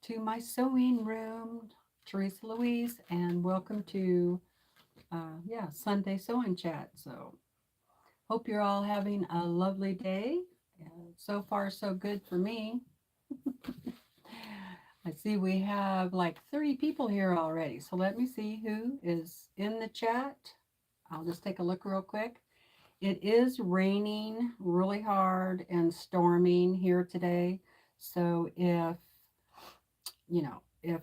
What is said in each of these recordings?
to my sewing room, Teresa Louise, and welcome to Sunday sewing chat. So hope you're all having a lovely day. So far, so good for me. I see we have like 30 people here already. So let me see who is in the chat. I'll just take a look real quick. It is raining really hard and storming here today. So if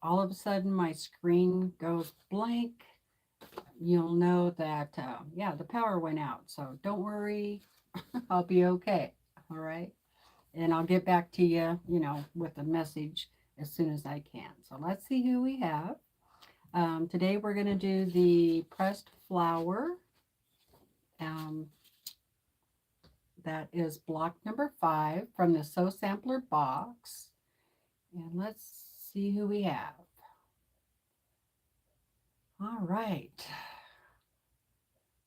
all of a sudden my screen goes blank, you'll know that, the power went out. So don't worry, I'll be okay. All right. And I'll get back to you, with a message as soon as I can. So let's see who we have. Today we're going to do the pressed flower. That is block number 5 from the Sew Sampler box. And let's see who we have. All right.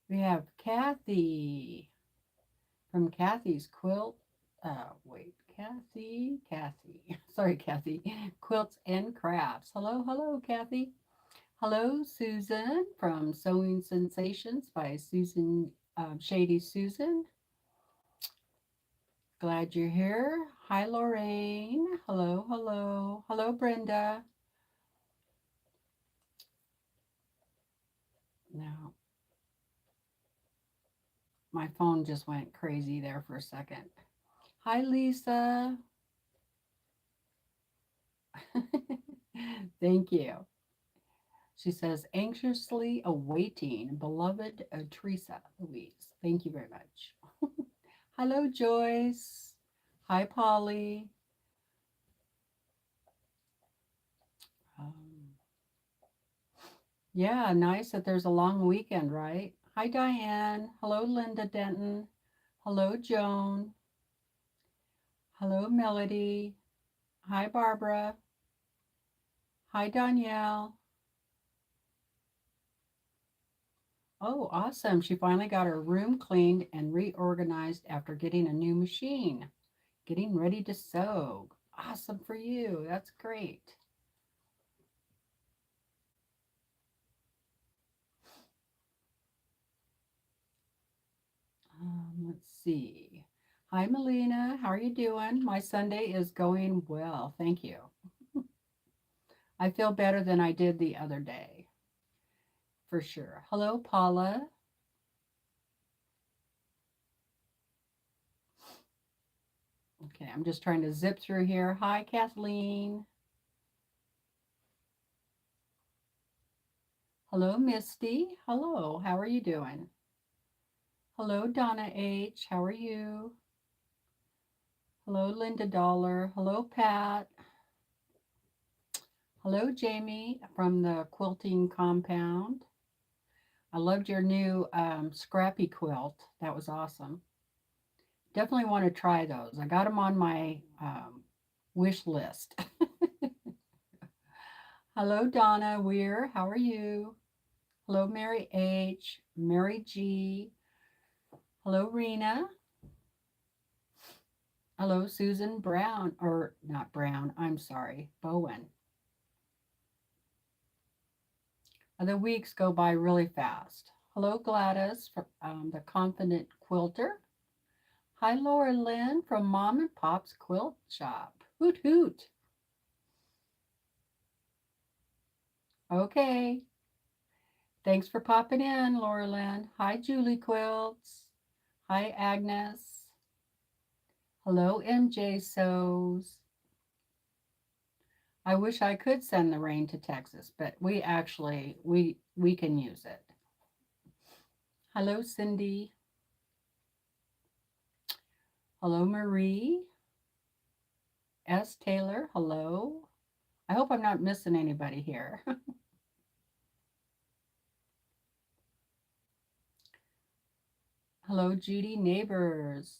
We have Kathy from Kathy's Quilt. Kathy. Sorry, Kathy. Quilts and Crafts. Hello, Kathy. Hello, Susan from Sewing Sensations by Susan, Shady Susan. Glad you're here. Hi, Lorraine. Hello. Hello, Brenda. Now, my phone just went crazy there for a second. Hi, Lisa. Thank you. She says, anxiously awaiting, beloved Teresa Louise. Thank you very much. Hello, Joyce. Hi, Polly. Yeah, nice that there's a long weekend, right? Hi, Diane. Hello, Linda Denton. Hello, Joan. Hello, Melody. Hi, Barbara. Hi, Danielle. Oh, awesome. She finally got her room cleaned and reorganized after getting a new machine. Getting ready to sew. Awesome for you. That's great. Let's see. Hi, Melina. How are you doing? My Sunday is going well. Thank you. I feel better than I did the other day, for sure. Hello, Paula. Okay, I'm just trying to zip through here. Hi, Kathleen. Hello, Misty. Hello, how are you doing? Hello, Donna H. How are you? Hello, Linda Dollar. Hello, Pat. Hello, Jamie from the Quilting Compound. I loved your new scrappy quilt. That was awesome. Definitely want to try those. I got them on my wish list. Hello, Donna Weir. How are you? Hello, Mary H. Mary G. Hello, Rena. Hello, Susan Brown, or not Brown, I'm sorry, Bowen. The weeks go by really fast. Hello, Gladys, from the Confident Quilter. Hi, Laura Lynn from Mom and Pop's Quilt Shop. Hoot, hoot. Okay. Thanks for popping in, Laura Lynn. Hi, Julie Quilts. Hi, Agnes. Hello, MJ Sews. I wish I could send the rain to Texas, but we can use it. Hello, Cindy. Hello, Marie. S. Taylor, hello. I hope I'm not missing anybody here. Hello, Judy Neighbors.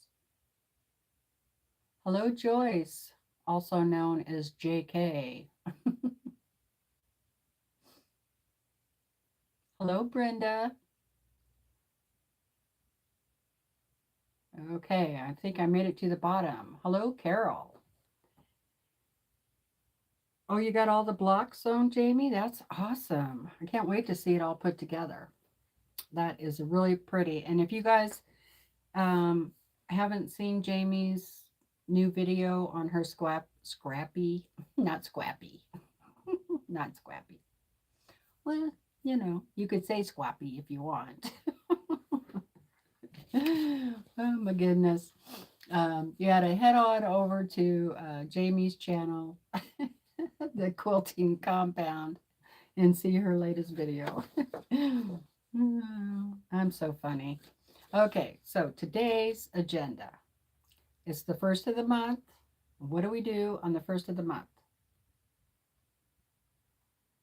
Hello, Joyce, also known as JK. Hello, Brenda. Okay, I think I made it to the bottom. Hello, Carol. Oh, you got all the blocks sewn, Jamie? That's awesome. I can't wait to see it all put together. That is really pretty. And if you guys um, haven't seen Jamie's new video on her scrappy, not scrappy, not scrappy. Well, you know, you could say squappy if you want. Oh my goodness. You got to head on over to Jamie's channel, the quilting compound, and see her latest video. I'm so funny. Okay, so today's agenda is the first of the month. What do we do on the first of the month?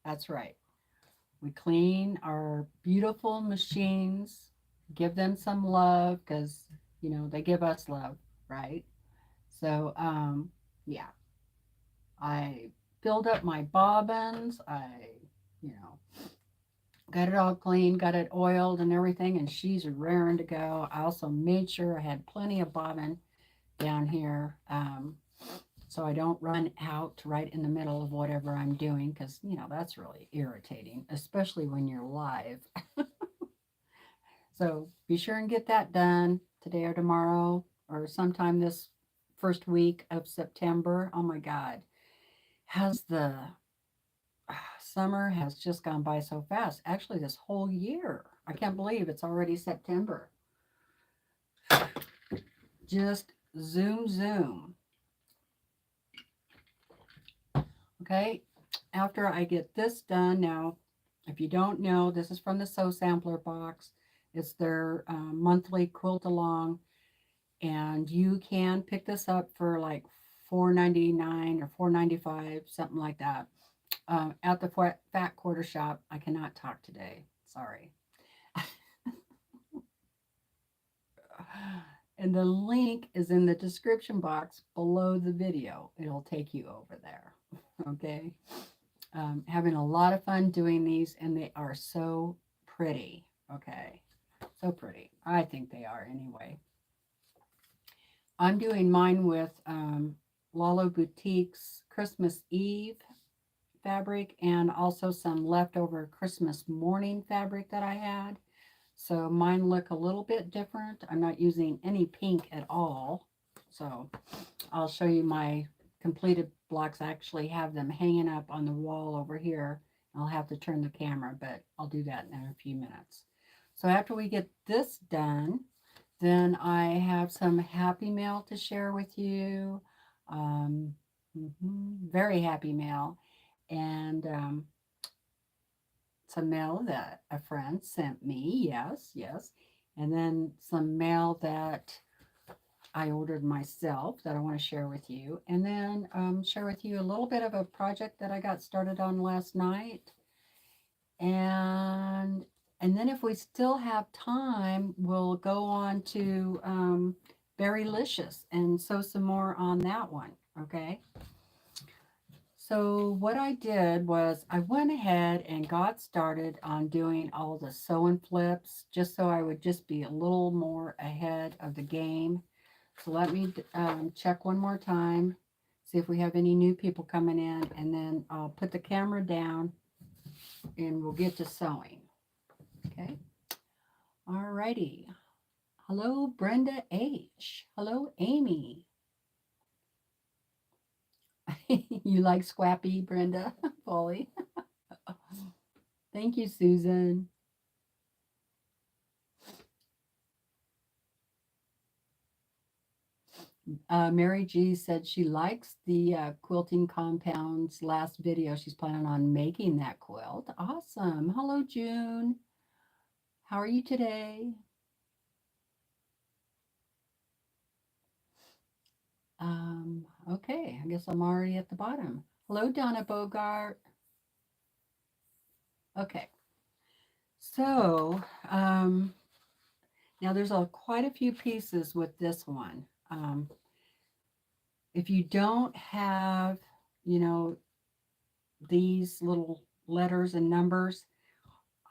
That's right. We clean our beautiful machines, give them some love because, you know, they give us love, right? So, yeah, I filled up my bobbins. You know, got it all clean, got it oiled and everything, and she's raring to go. I also made sure I had plenty of bobbin down here, so I don't run out right in the middle of whatever I'm doing because, you know, that's really irritating, especially when you're live. So be sure and get that done today or tomorrow or sometime this first week of September. Oh my God. Has the summer has just gone by so fast. Actually, this whole year. I can't believe it's already September. Just zoom, zoom. Okay. After I get this done, now, if you don't know, this is from the Sew Sampler box. It's their monthly quilt along, and you can pick this up for like $4.99 or $4.95, something like that, at the Fat Quarter Shop. I cannot talk today. Sorry. And the link is in the description box below the video. It'll take you over there. Okay. Having a lot of fun doing these, and they are so pretty. Okay. So pretty. I think they are anyway. I'm doing mine with Lalo Boutique's Christmas Eve fabric and also some leftover Christmas morning fabric that I had. So mine look a little bit different. I'm not using any pink at all. So I'll show you my completed blocks. I actually have them hanging up on the wall over here. I'll have to turn the camera, but I'll do that in a few minutes. So after we get this done, then I have some happy mail to share with you. Um, Very happy mail. And some mail that a friend sent me. Yes, yes. And then some mail that I ordered myself that I want to share with you. And then share with you a little bit of a project that I got started on last night. And and then if we still have time, we'll go on to Berrylicious and sew some more on that one. Okay. So what I did was I went ahead and got started on doing all the sew and flips just so I would just be a little more ahead of the game. So let me check one more time, see if we have any new people coming in, and then I'll put the camera down and we'll get to sewing. Okay. All righty. Hello, Brenda H. Hello, Amy. You like Squappy, Brenda? Polly. Thank you, Susan. Mary G said she likes the quilting compound's last video. She's planning on making that quilt. Awesome. Hello, June. How are you today? Okay, I guess I'm already at the bottom. Hello, Donna Bogart. Okay, so now there's quite a few pieces with this one. If you don't have, you know, these little letters and numbers,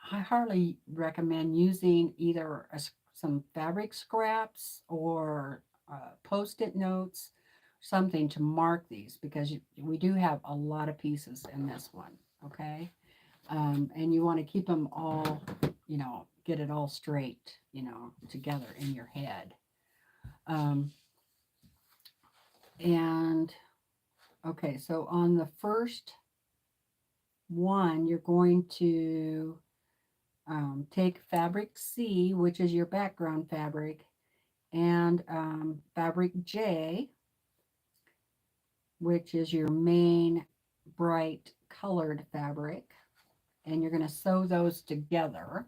I hardly recommend using either some fabric scraps or post-it notes something to mark these, because we do have a lot of pieces in this one, okay? And you want to keep them all, you know, get it all straight, you know, together in your head. And okay, so on the first one, you're going to take fabric C, which is your background fabric, and fabric J, which is your main bright colored fabric, and you're going to sew those together.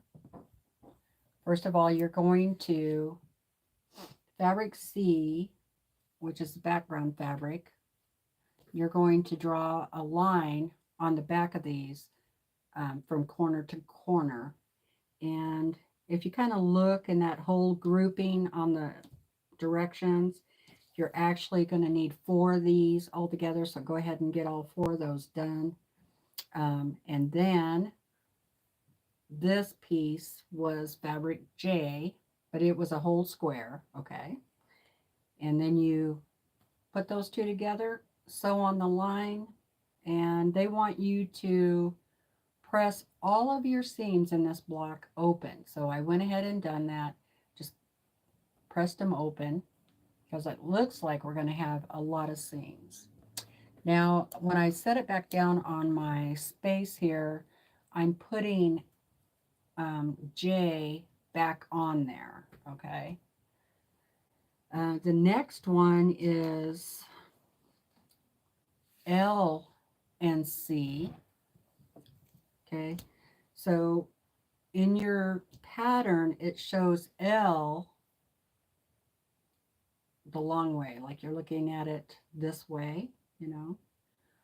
First of all, you're going to fabric C, which is the background fabric, you're going to draw a line on the back of these from corner to corner. And if you kind of look in that whole grouping on the directions, you're actually going to need 4 of these all together. So go ahead and get all 4 of those done. And then this piece was fabric J, but it was a whole square, okay? And then you put those 2 together, sew on the line, and they want you to press all of your seams in this block open. So I went ahead and done that, just pressed them open, because it looks like we're going to have a lot of seams. Now, when I set it back down on my space here, I'm putting J back on there, okay? The next one is L and C, okay? So in your pattern, it shows L the long way, like you're looking at it this way, you know?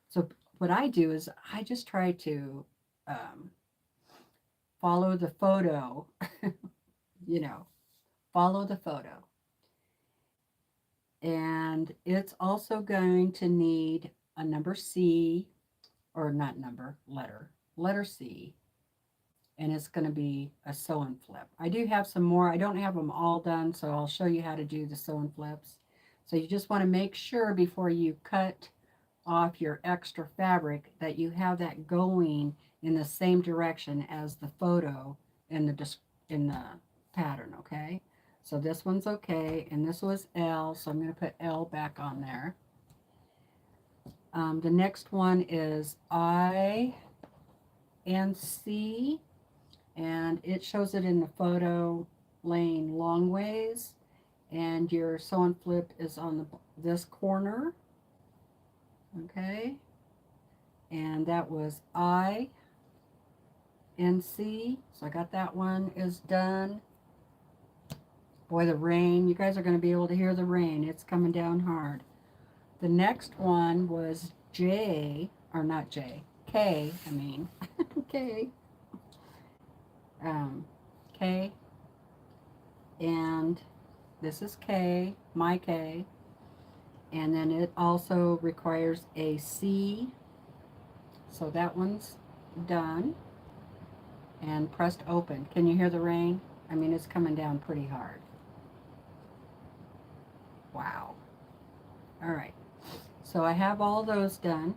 So what I do is I just try to follow the photo, you know, follow the photo. And it's also going to need a number C, or not number, letter C. And it's going to be a sew and flip. I do have some more. I don't have them all done, so I'll show you how to do the sew and flips. So you just want to make sure before you cut off your extra fabric that you have that going in the same direction as the photo in the pattern, okay? So this one's okay, and this was L, so I'm going to put L back on there. The next one is I and C, and it shows it in the photo laying long ways, and your sew and flip is on this corner, okay? And that was I and C, so I got that one is done. Boy, the rain, you guys are going to be able to hear the rain. It's coming down hard. The next one was J, or not J, K, I mean, K. K. And this is K, my K. And then it also requires a C. So that one's done. And pressed open. Can you hear the rain? I mean, it's coming down pretty hard. Wow. All right. So I have all those done.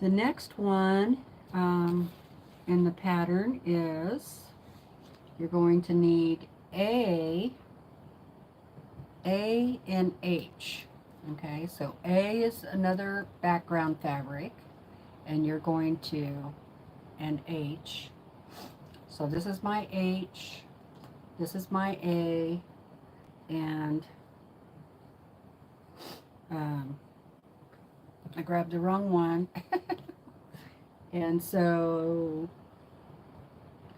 The next one in the pattern is you're going to need A and H. Okay, so A is another background fabric, and you're going to, and H. So this is my H, this is my A, and I grabbed the wrong one. And so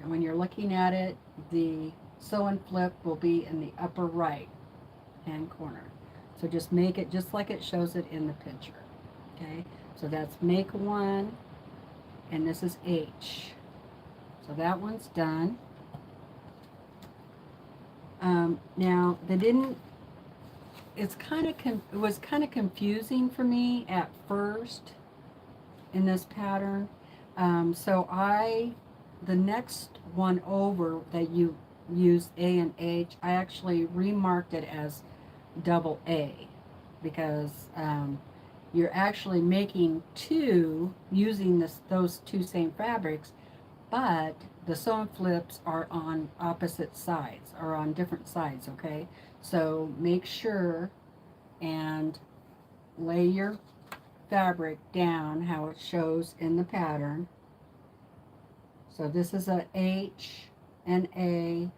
when you're looking at it, the sew and flip will be in the upper right hand corner. So just make it just like it shows it in the picture. Okay, so that's make one, and this is H. So that one's done. Now they didn't. It was kind of confusing for me at first in this pattern. So the next one over that you use A and H, I actually remarked it as double A, because you're actually making two using those two same fabrics, but the sewn flips are on opposite sides, or on different sides, okay? So make sure and lay your fabric down how it shows in the pattern. So this is a H and A,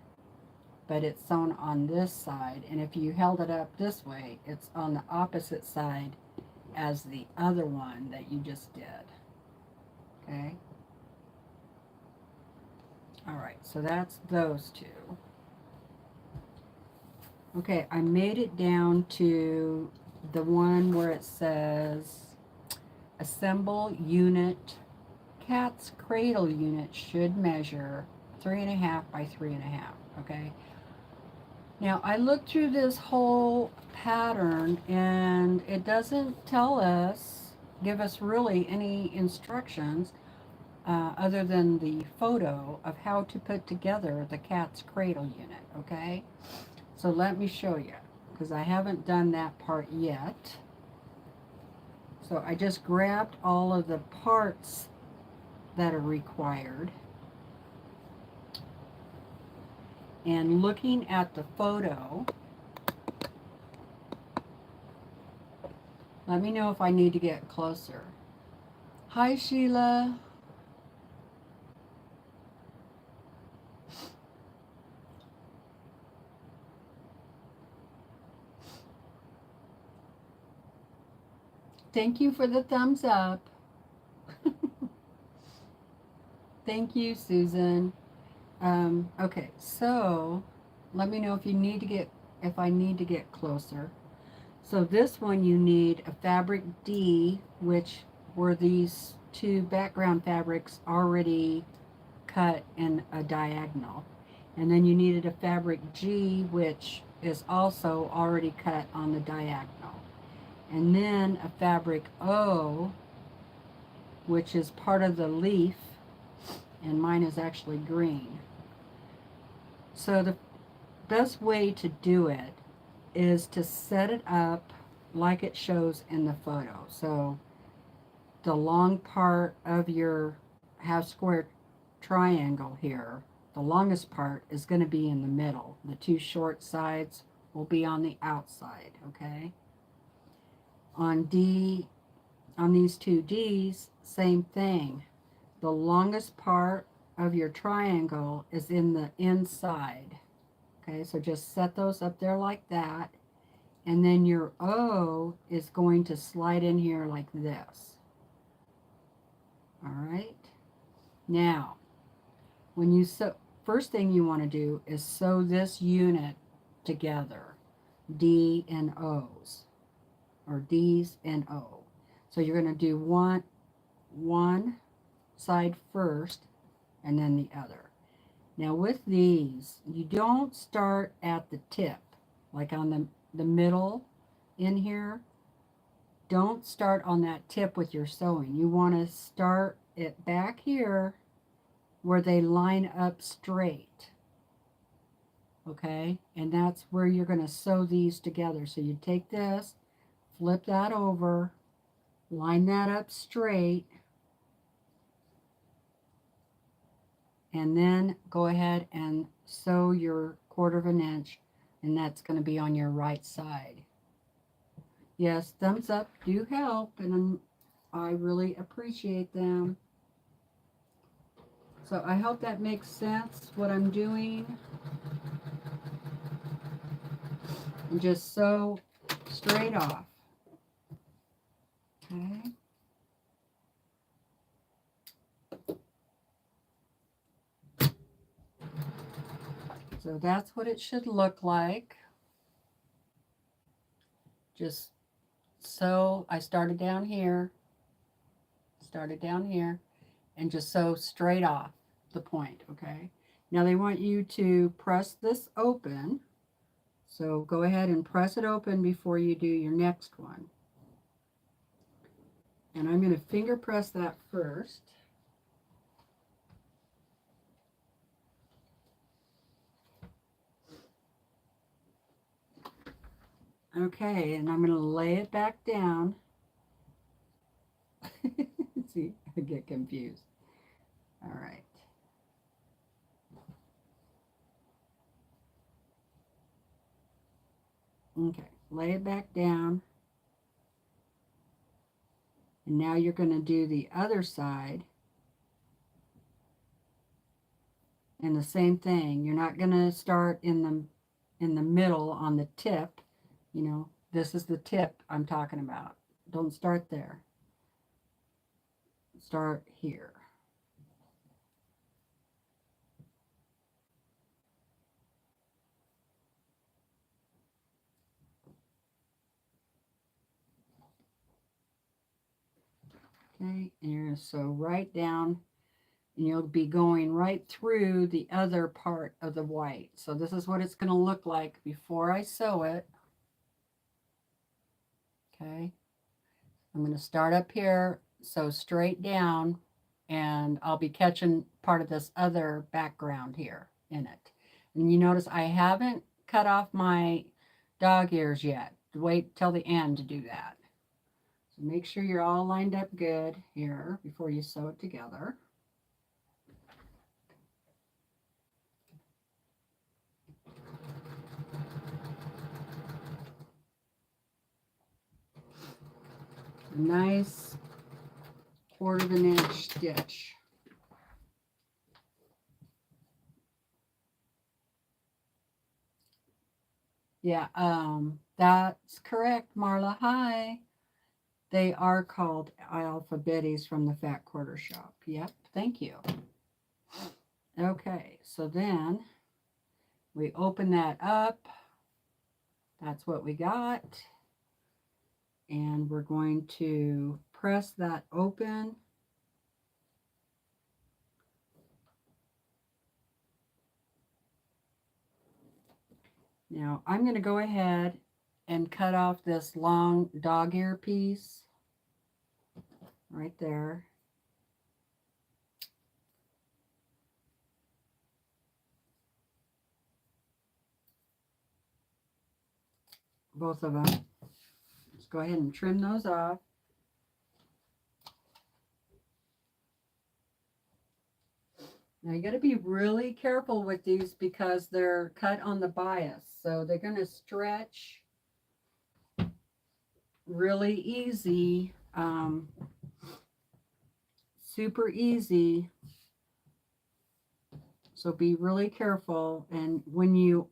but it's sewn on this side, and if you held it up this way, it's on the opposite side as the other one that you just did. Okay? Alright, so that's those two. Okay, I made it down to the one where it says assemble unit. Cat's cradle unit should measure 3.5 by 3.5. Okay? Now, I looked through this whole pattern and it doesn't give us really any instructions other than the photo of how to put together the cat's cradle unit, okay? So let me show you, because I haven't done that part yet. So I just grabbed all of the parts that are required. And looking at the photo, let me know if I need to get closer. Hi, Sheila. Thank you for the thumbs up. Thank you, Susan. Okay, so let me know if I need to get closer. So this one you need a fabric D, which were these two background fabrics already cut in a diagonal. And then you needed a fabric G, which is also already cut on the diagonal. And then a fabric O, which is part of the leaf, and mine is actually green. So the best way to do it is to set it up like it shows in the photo. So the long part of your half square triangle here, the longest part is going to be in the middle. The two short sides will be on the outside, okay? On these two D's, same thing. The longest part of your triangle is in the inside. Okay, so just set those up there like that. And then your O is going to slide in here like this. All right. Now, when you sew, first thing you want to do is sew this unit together. D and O's. Or D's and O. So you're going to do one side first and then the other. Now with these, you don't start at the tip, like on the middle in here. Don't start on that tip with your sewing. You want to start it back here where they line up straight. Okay? And that's where you're going to sew these together. So you take this, flip that over, line that up straight, and then go ahead and sew your 1/4 inch, and that's going to be on your right side. Yes, thumbs up do help, and I really appreciate them. So I hope that makes sense what I'm doing. And just sew straight off. Okay. So that's what it should look like. Just sew. I started down here, and just sew straight off the point, okay? Now they want you to press this open. So go ahead and press it open before you do your next one. And I'm going to finger press that first. Okay, and I'm going to lay it back down. See, I get confused. All right. Okay, lay it back down. And now you're going to do the other side. And the same thing. You're not going to start in the middle on the tip. You know, this is the tip I'm talking about. Don't start there. Start here. Okay, and you're going to sew right down, and you'll be going right through the other part of the white. So this is what it's going to look like before I sew it. Okay, I'm going to start up here, sew straight down, and I'll be catching part of this other background here in it. And you notice I haven't cut off my dog ears yet. Wait till the end to do that. So make sure you're all lined up good here before you sew it together. A nice 1/4 of an inch stitch. Yeah, that's correct, Marla. Hi. They are called alphabetes from the Fat Quarter Shop. Yep, thank you. Okay, so then we open that up. That's what we got. And we're going to press that open. Now I'm going to go ahead and cut off this long dog ear piece right there. Both of them. Let's go ahead and trim those off. Now you got to be really careful with these because they're cut on the bias. So they're going to stretch really easy, super easy. So be really careful. And when you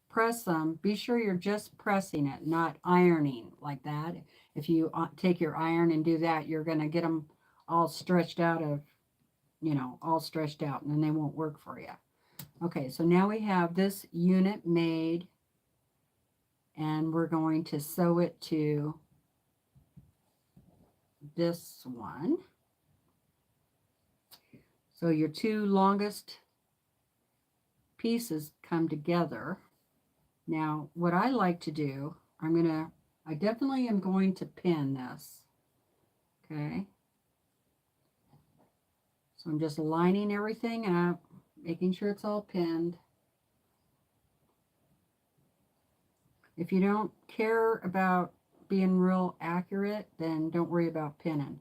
press them, be sure you're just pressing it, not ironing like that. If you take your iron and do that, you're going to get them all stretched out of, you know, all stretched out, and then they won't work for you. Okay, so now we have this unit made, and we're going to sew it to this one. So your two longest pieces come together. Now, what I like to do, I definitely am going to pin this. Okay. So I'm just lining everything up, making sure it's all pinned. If you don't care about being real accurate, then don't worry about pinning.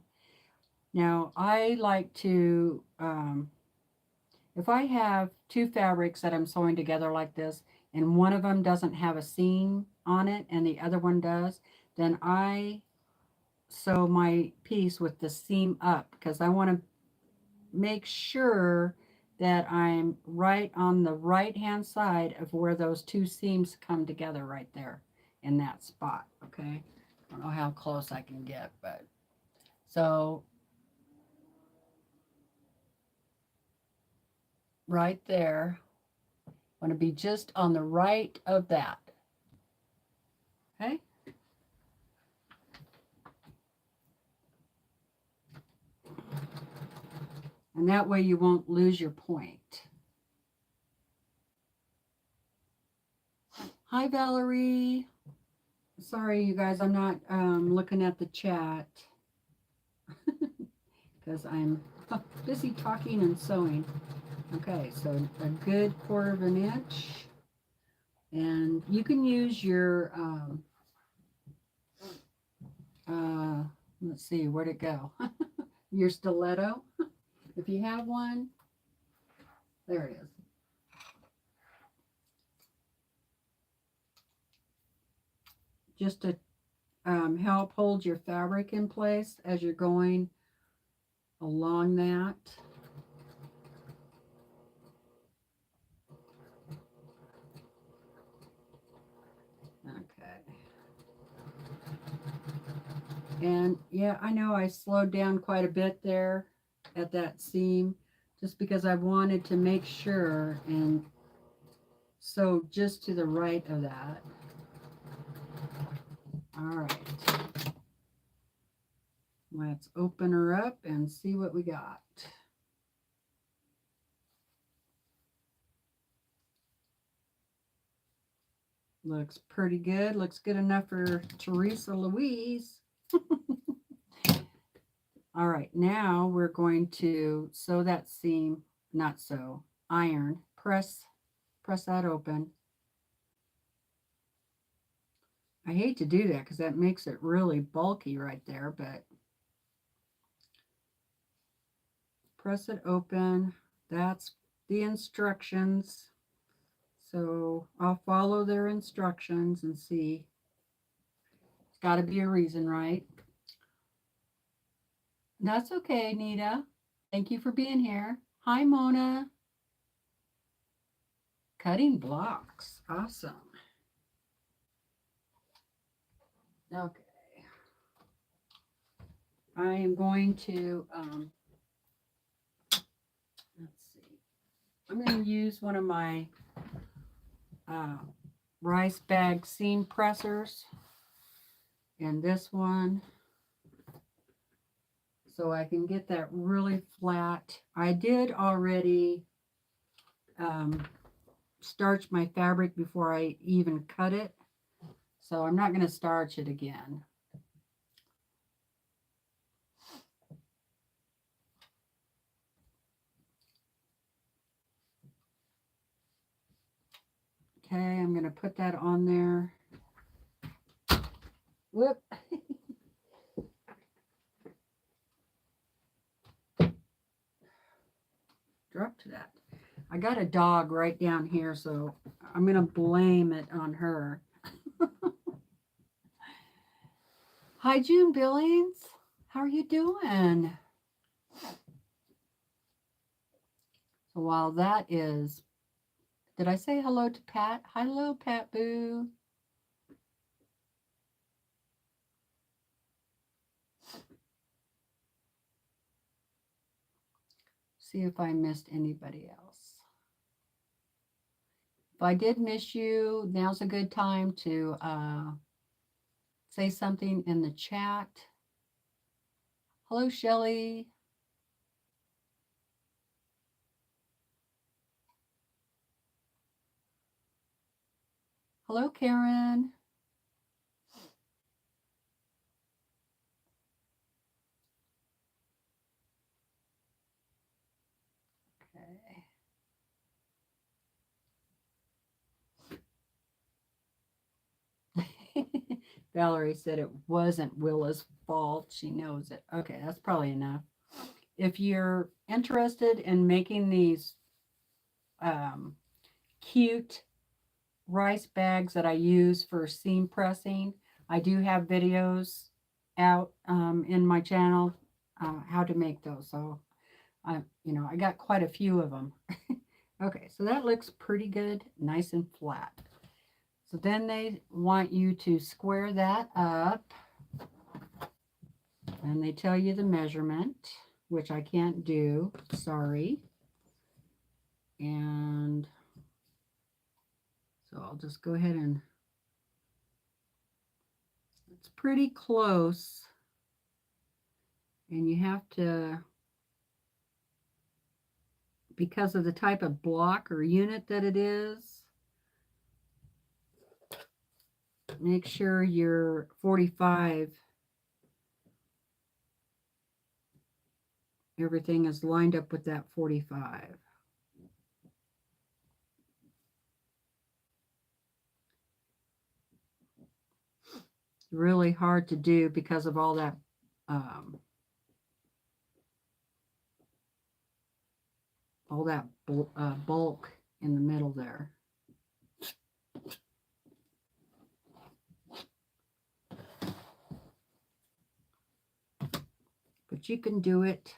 Now, I like to, if I have two fabrics that I'm sewing together like this, and one of them doesn't have a seam on it and the other one does, then I sew my piece with the seam up because I want to make sure that I'm right on the right hand side of where those two seams come together right there in that spot. Okay, I don't know how close I can get, but so right there, I want to be just on the right of that. Okay. And that way you won't lose your point. Hi, Valerie. Sorry, you guys, I'm not looking at the chat because I'm busy talking and sewing. Okay, so a good 1/4 of an inch. And you can use your, let's see, where'd it go? Your stiletto. If you have one, there it is. Just to help hold your fabric in place as you're going along that. Okay. And yeah, I know I slowed down quite a bit there at that seam just because I wanted to make sure and sew just to the right of that. All right. Let's open her up and see what we got. Looks pretty good. Looks good enough for Teresa Louise. All right, now we're going to sew that seam, not sew, iron, press that open. I hate to do that because that makes it really bulky right there, but press it open. That's the instructions. So I'll follow their instructions and see. It's got to be a reason, right? That's okay, Nita. Thank you for being here. Hi, Mona. Cutting blocks. Awesome. Okay. I am going to, let's see. I'm going to use one of my rice bag seam pressers and this one so I can get that really flat. I did already starch my fabric before I even cut it, so I'm not going to starch it again. Okay, I'm going to put that on there. Whoop. Dropped that. I got a dog right down here, so I'm going to blame it on her. Hi, June Billings. How are you doing? So while that is, did I say hello to Pat? Hello, Pat Boo. See if I missed anybody else. If I did miss you, now's a good time to say something in the chat. Hello, Shelly. Hello, Karen. Okay. Valerie said it wasn't Willa's fault. She knows it. Okay, that's probably enough. If you're interested in making these cute rice bags that I use for seam pressing, I do have videos out in my channel how to make those. So I got quite a few of them. Okay, so that looks pretty good, nice and flat. So then they want you to square that up, and they tell you the measurement, which I can't do, sorry. And so I'll just go ahead and, it's pretty close. And you have to, because of the type of block or unit that it is, make sure your 45, everything is lined up with that 45. really hard to do because of all that bulk in the middle there. But you can do it.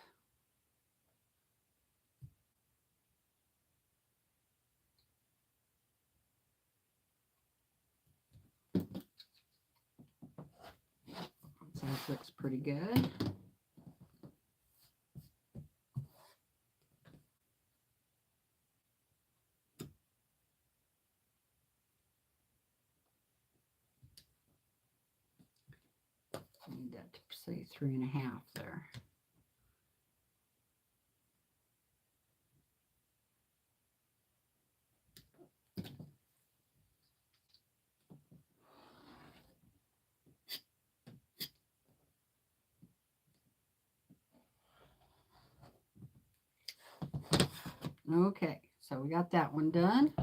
So this looks pretty good. I need that to say 3.5 there. Okay, so we got that one done.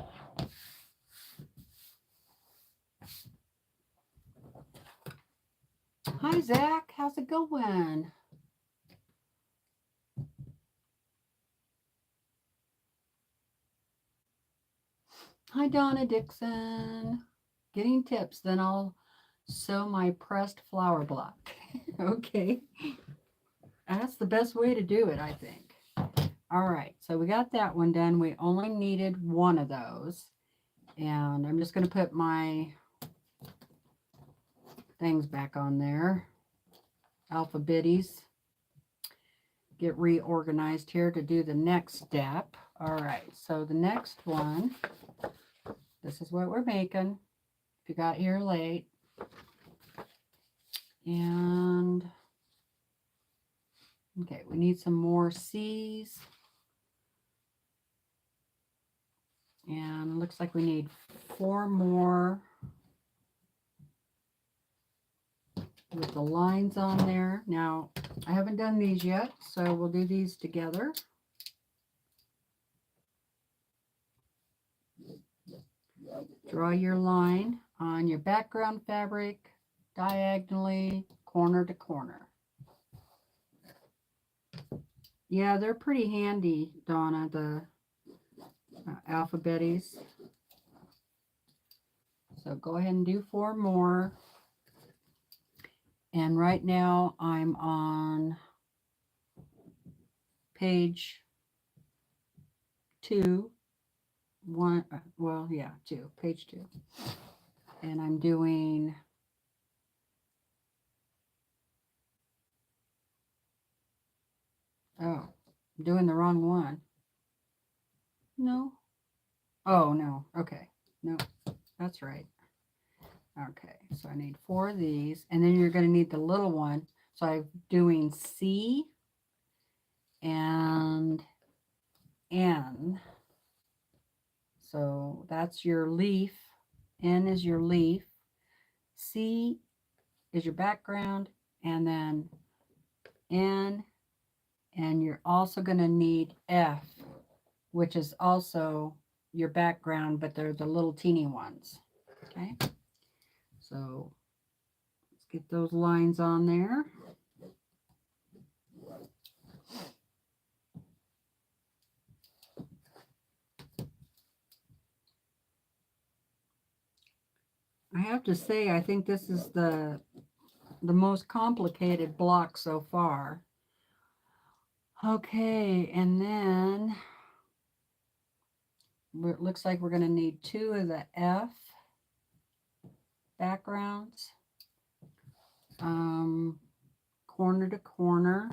Hi, Zach. How's it going? Hi, Donna Dixon. Getting tips, then I'll sew my pressed flower block. Okay. That's the best way to do it, I think. All right, so we got that one done. We only needed one of those. And I'm just going to put my things back on there. Alphabetties. Get reorganized here to do the next step. All right, so the next one, this is what we're making. If you got here late. And, okay, we need some more C's. And it looks like we need 4 more with the lines on there. Now, I haven't done these yet, so we'll do these together. Draw your line on your background fabric diagonally, corner to corner. Yeah, they're pretty handy, Donna, the alphabetties. So go ahead and do 4 more. And right now I'm on page 2. Page 2. And I'm doing I'm doing the wrong one. No. Oh, no. Okay. No, that's right. Okay, so I need 4 of these, and then you're going to need the little one. So I'm doing C and N. So that's your leaf. N is your leaf. C is your background, and then N, and you're also going to need F, which is also your background, but they're the little teeny ones. Okay, so let's get those lines on there. I have to say, I think this is the most complicated block so far. Okay, and then it looks like we're going to need 2 of the F backgrounds, corner to corner.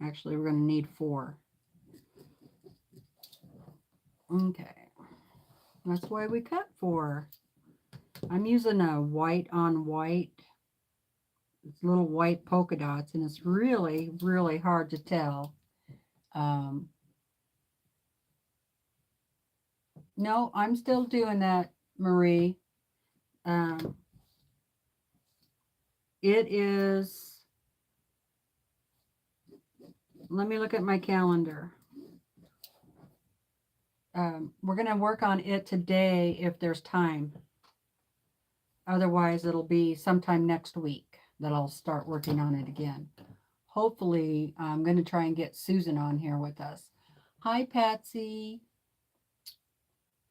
Actually, we're going to need 4. Okay. That's why we cut 4. I'm using a white on white. It's little white polka dots, and it's really, really hard to tell. No, I'm still doing that, Marie. Um, it is, let me look at my calendar. We're going to work on it today if there's time. Otherwise, it'll be sometime next week that I'll start working on it again. Hopefully, I'm going to try and get Susan on here with us. Hi, Patsy.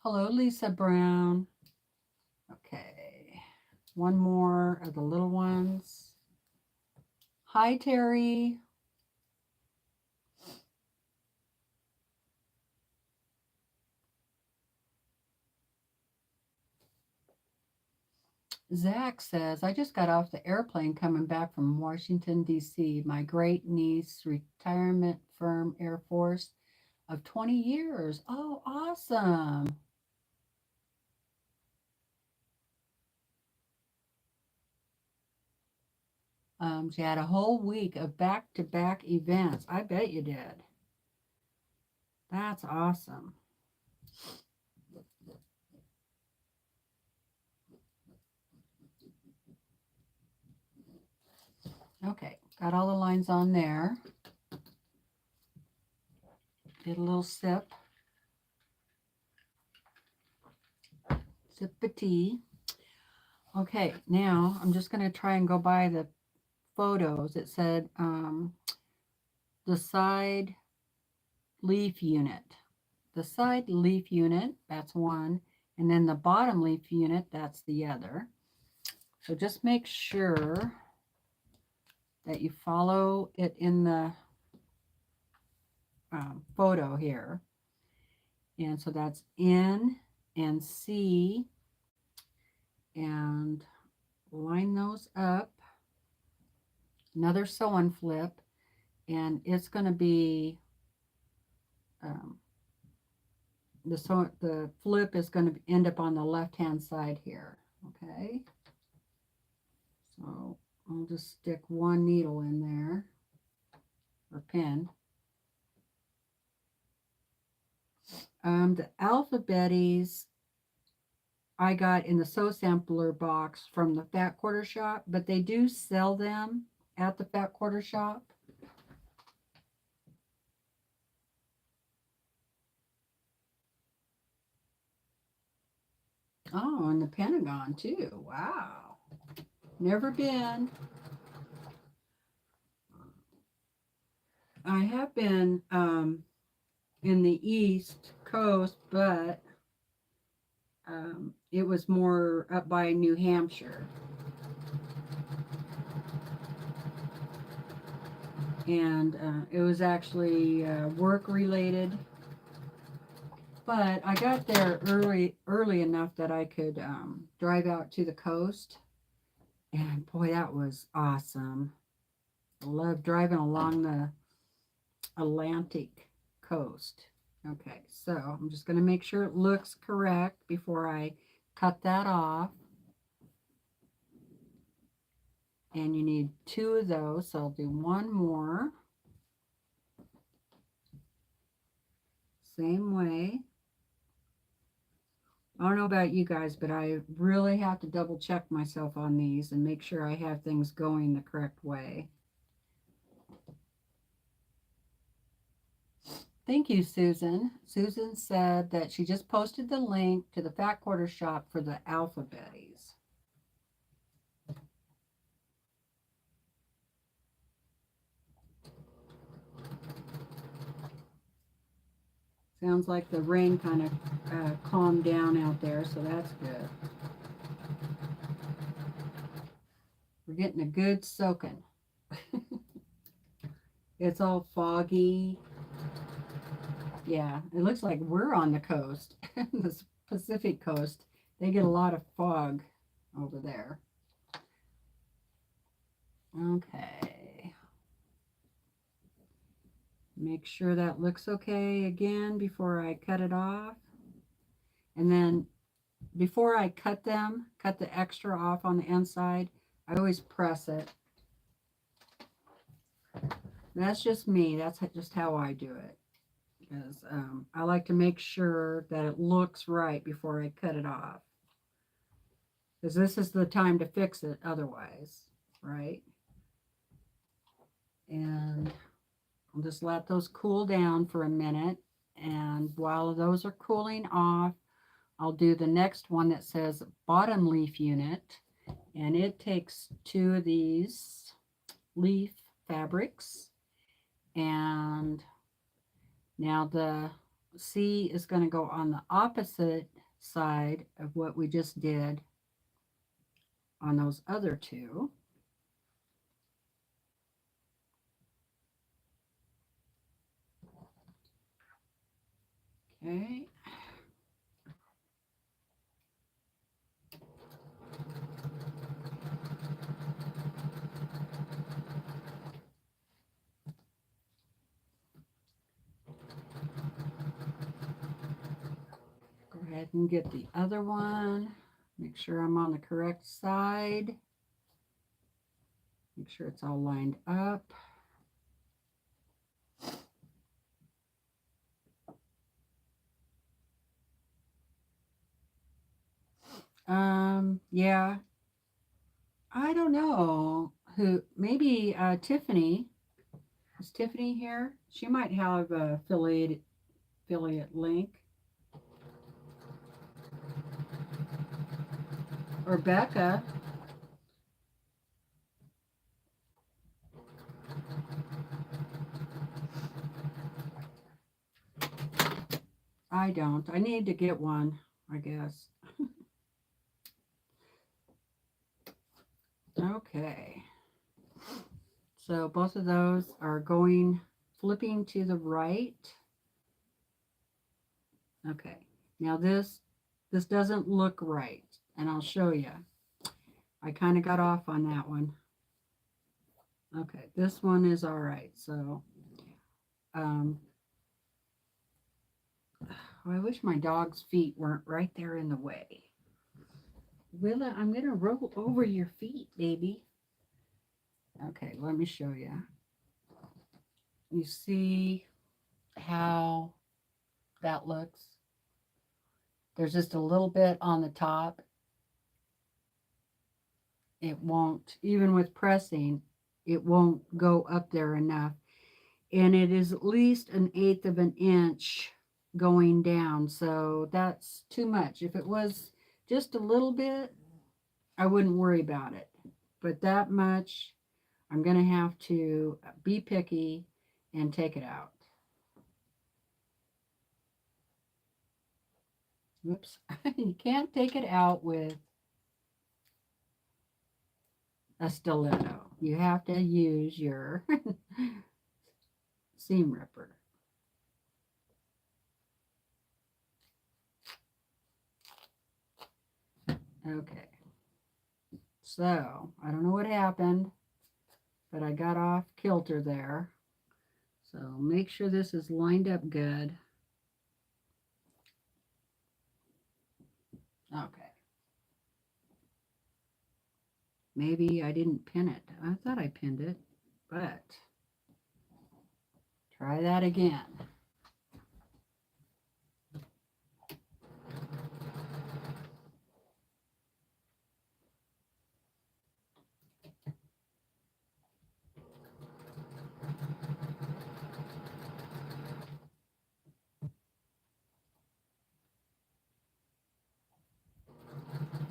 Hello, Lisa Brown. Okay. One more of the little ones. Hi, Terry. Zach says, I just got off the airplane coming back from Washington, D.C. My great niece, retirement firm Air Force of 20 years. Oh, awesome. She had a whole week of back-to-back events. I bet you did. That's awesome. Okay, got all the lines on there. Did a little sip. Sip of tea. Okay, now I'm just going to try and go by the photos. It said the side leaf unit. The side leaf unit, that's one. And then the bottom leaf unit, that's the other. So just make sure that you follow it in the photo here. And so that's N and C. And line those up. Another sew-on flip. And it's going to be the flip is going to end up on the left-hand side here. Okay. So I'll just stick one needle in there, or pin. The alphabetties I got in the sew sampler box from the Fat Quarter Shop, but they do sell them at the Fat Quarter Shop. Oh, and the Pentagon too. Wow. Never been. I have been in the East Coast, but it was more up by New Hampshire. And it was actually work related. But I got there early enough that I could drive out to the coast. And boy, that was awesome. I love driving along the Atlantic coast. Okay, so I'm just going to make sure it looks correct before I cut that off. And you need 2 of those, so I'll do one more. Same way. I don't know about you guys, but I really have to double check myself on these and make sure I have things going the correct way. Thank you, Susan. Susan said that she just posted the link to the Fat Quarter Shop for the alphabetties. Sounds like the rain kind of calmed down out there, so that's good. We're getting a good soaking. It's all foggy. Yeah, it looks like we're on the coast, the Pacific coast. They get a lot of fog over there. Okay. Make sure that looks okay again before I cut it off. And then before I cut them, cut the extra off on the inside, I always press it. That's just me. That's just how I do it. because I like to make sure that it looks right before I cut it off. Because this is the time to fix it otherwise, right? And I'll just let those cool down for a minute. And while those are cooling off, I'll do the next one that says bottom leaf unit. And it takes 2 of these leaf fabrics. And now the C is going to go on the opposite side of what we just did on those other 2. Okay. Go ahead and get the other one. Make sure I'm on the correct side. Make sure it's all lined up. Yeah, I don't know who, maybe Tiffany. Is Tiffany here? She might have a affiliate link. Or Becca. I don't. I need to get one, I guess. Okay. So both of those are flipping to the right. Okay. Now this doesn't look right, and I'll show you. I kind of got off on that one. Okay, this one is all right. So, I wish my dog's feet weren't right there in the way. Willa, I'm going to roll over your feet, baby. Okay, let me show you. You see how that looks? There's just a little bit on the top. It won't, even with pressing, it won't go up there enough. And it is at least 1/8 of an inch going down. So that's too much. If it was just a little bit, I wouldn't worry about it. But that much, I'm going to have to be picky and take it out. Whoops. You can't take it out with a stiletto. You have to use your seam ripper. Okay. So, I don't know what happened, but I got off kilter there. So make sure this is lined up good. Okay. Maybe I didn't pin it. I thought I pinned it, but try that again.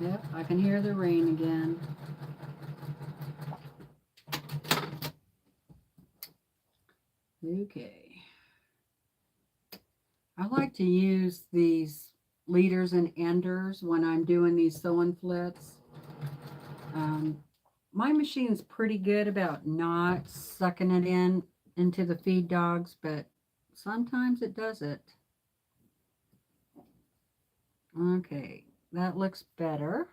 Yep, I can hear the rain again. Okay. I like to use these leaders and enders when I'm doing these sewing flits. My machine's pretty good about not sucking it into the feed dogs, but sometimes it does it. Okay, that looks better.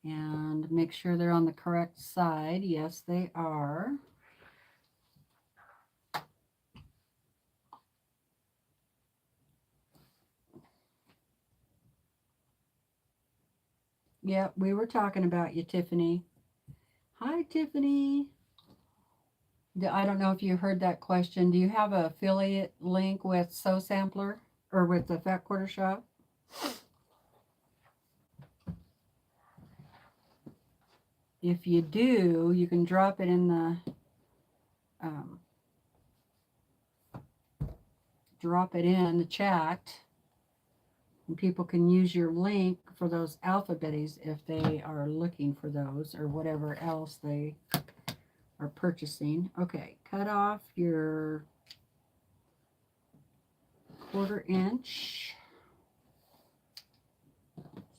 And make sure they're on the correct side. Yes, they are. Yep, we were talking about you, Tiffany. Hi, Tiffany. I don't know if you heard that question. Do you have an affiliate link with Sew Sampler or with the Fat Quarter Shop? If you do, you can drop it in the chat, and people can use your link for those alphabetties if they are looking for those or whatever else they are purchasing. Okay, cut off your 1/4 inch.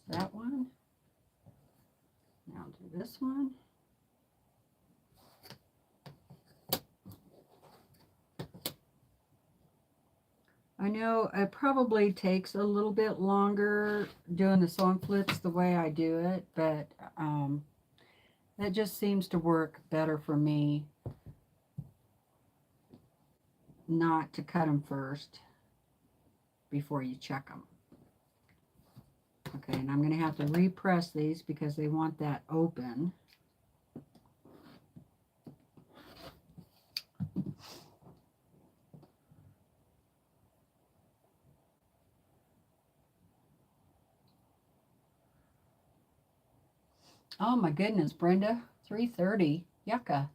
That one. Now do this one. I know it probably takes a little bit longer doing the sewing flips the way I do it, but that just seems to work better for me not to cut them first before you check them. Okay, and I'm going to have to repress these because they want that open. Oh my goodness, Brenda, 3:30. Yucca.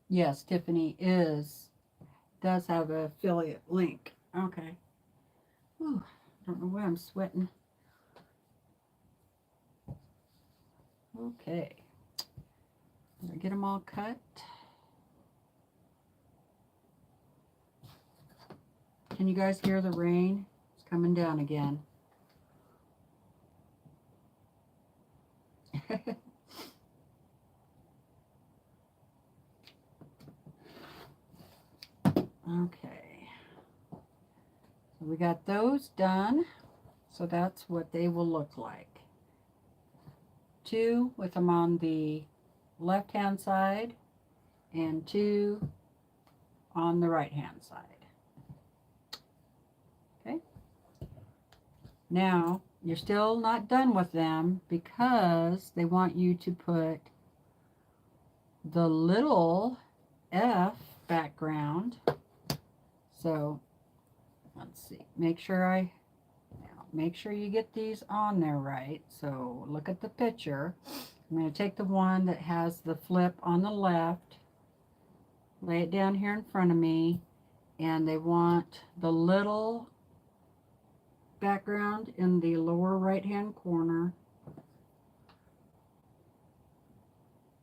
Yes, Tiffany does have an affiliate link. Okay. Whew, don't know why I'm sweating. Okay. Did I get them all cut? Can you guys hear the rain? It's coming down again. Okay. So we got those done. So that's what they will look like. 2 with them on the left-hand side and 2 on the right-hand side. Okay. Now, you're still not done with them because they want you to put the little F background. So, let's see. Make sure you get these on there right. So, look at the picture. I'm going to take the one that has the flip on the left, lay it down here in front of me, and they want the little background in the lower right hand corner,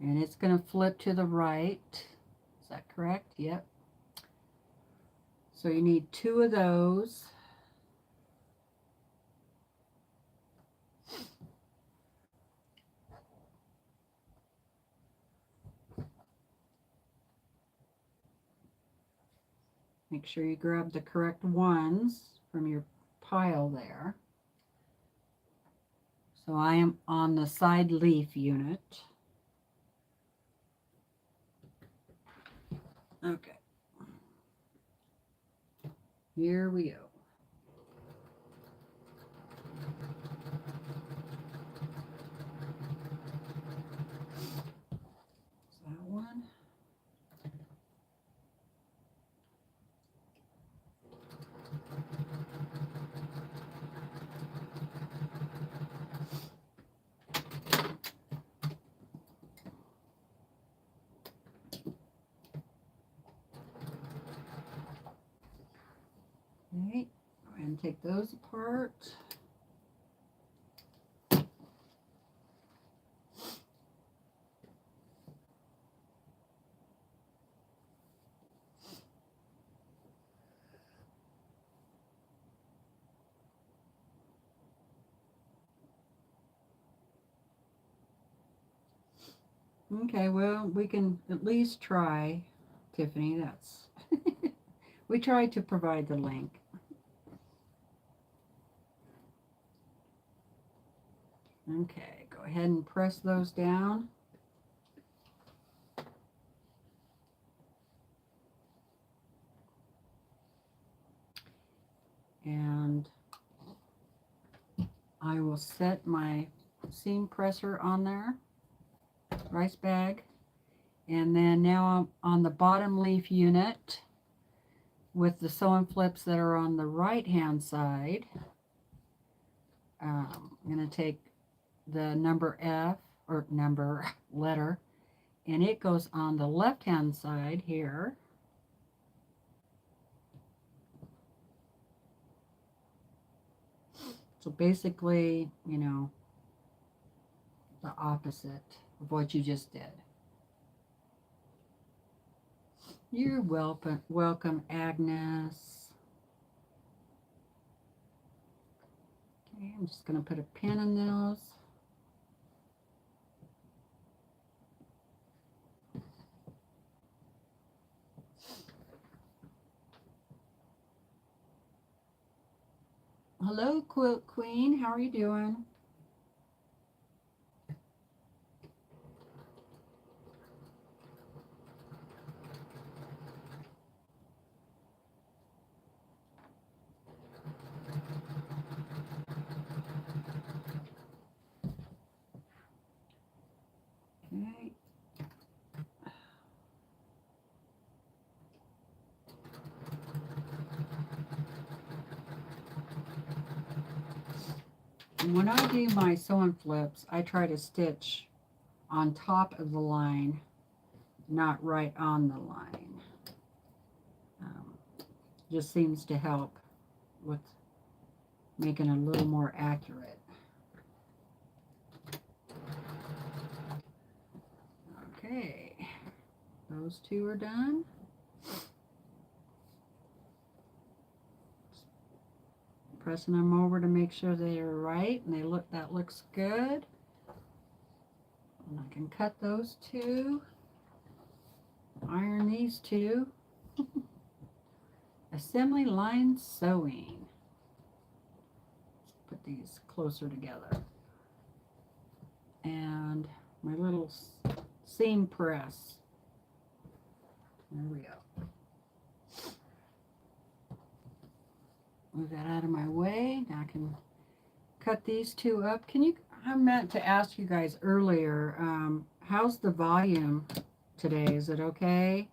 and it's going to flip to the right. Is that correct? Yep. So you need 2 of those. Make sure you grab the correct ones from your pile there. So I am on the side leaf unit. Okay. Here we go. Is that one? Okay, go ahead and take those apart. Okay, well, we can at least try, Tiffany. That's we tried to provide the link. Okay, go ahead and press those down. And I will set my seam presser on there, rice bag. And then now I'm on the bottom leaf unit with the sew and flips that are on the right hand side. I'm going to take the number F, or number, letter, and it goes on the left hand side here. So basically, you know, the opposite of what you just did. You're welcome, Agnes. Okay, I'm just going to put a pin in those. Hello, Quilt Queen. How are you doing? Okay. When I do my sew and flips, I try to stitch on top of the line, not right on the line. Just seems to help with making it a little more accurate. Okay, those two are done. Pressing them over to make sure they are right, and that looks good. And I can cut those two, iron these two. Assembly line sewing. Let's put these closer together. And my little seam press. There we go. Move that out of my way. Now I can cut these two up. I meant to ask you guys earlier, how's the volume today? Is it okay?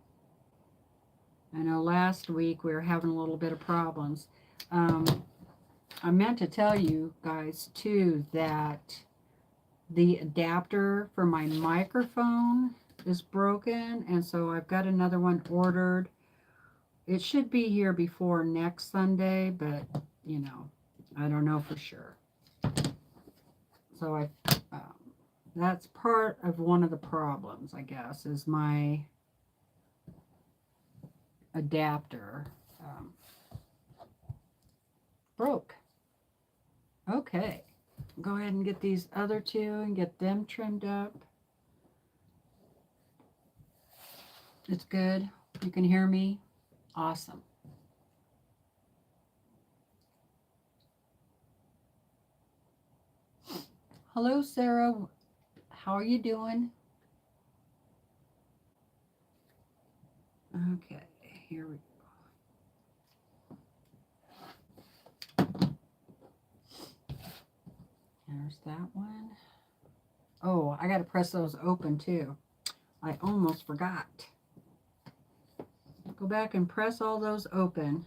I know last week we were having a little bit of problems. I meant to tell you guys too that the adapter for my microphone is broken, and so I've got another one ordered. It should be here before next Sunday, but you know, I don't know for sure. So that's part of one of the problems, I guess, is my adapter broke. Okay, go ahead and get these other two and get them trimmed up. It's good. You can hear me? Awesome. Hello, Sarah. How are you doing? Okay, here we go. There's that one. Oh, I got to press those open too. I almost forgot. Go back and press all those open.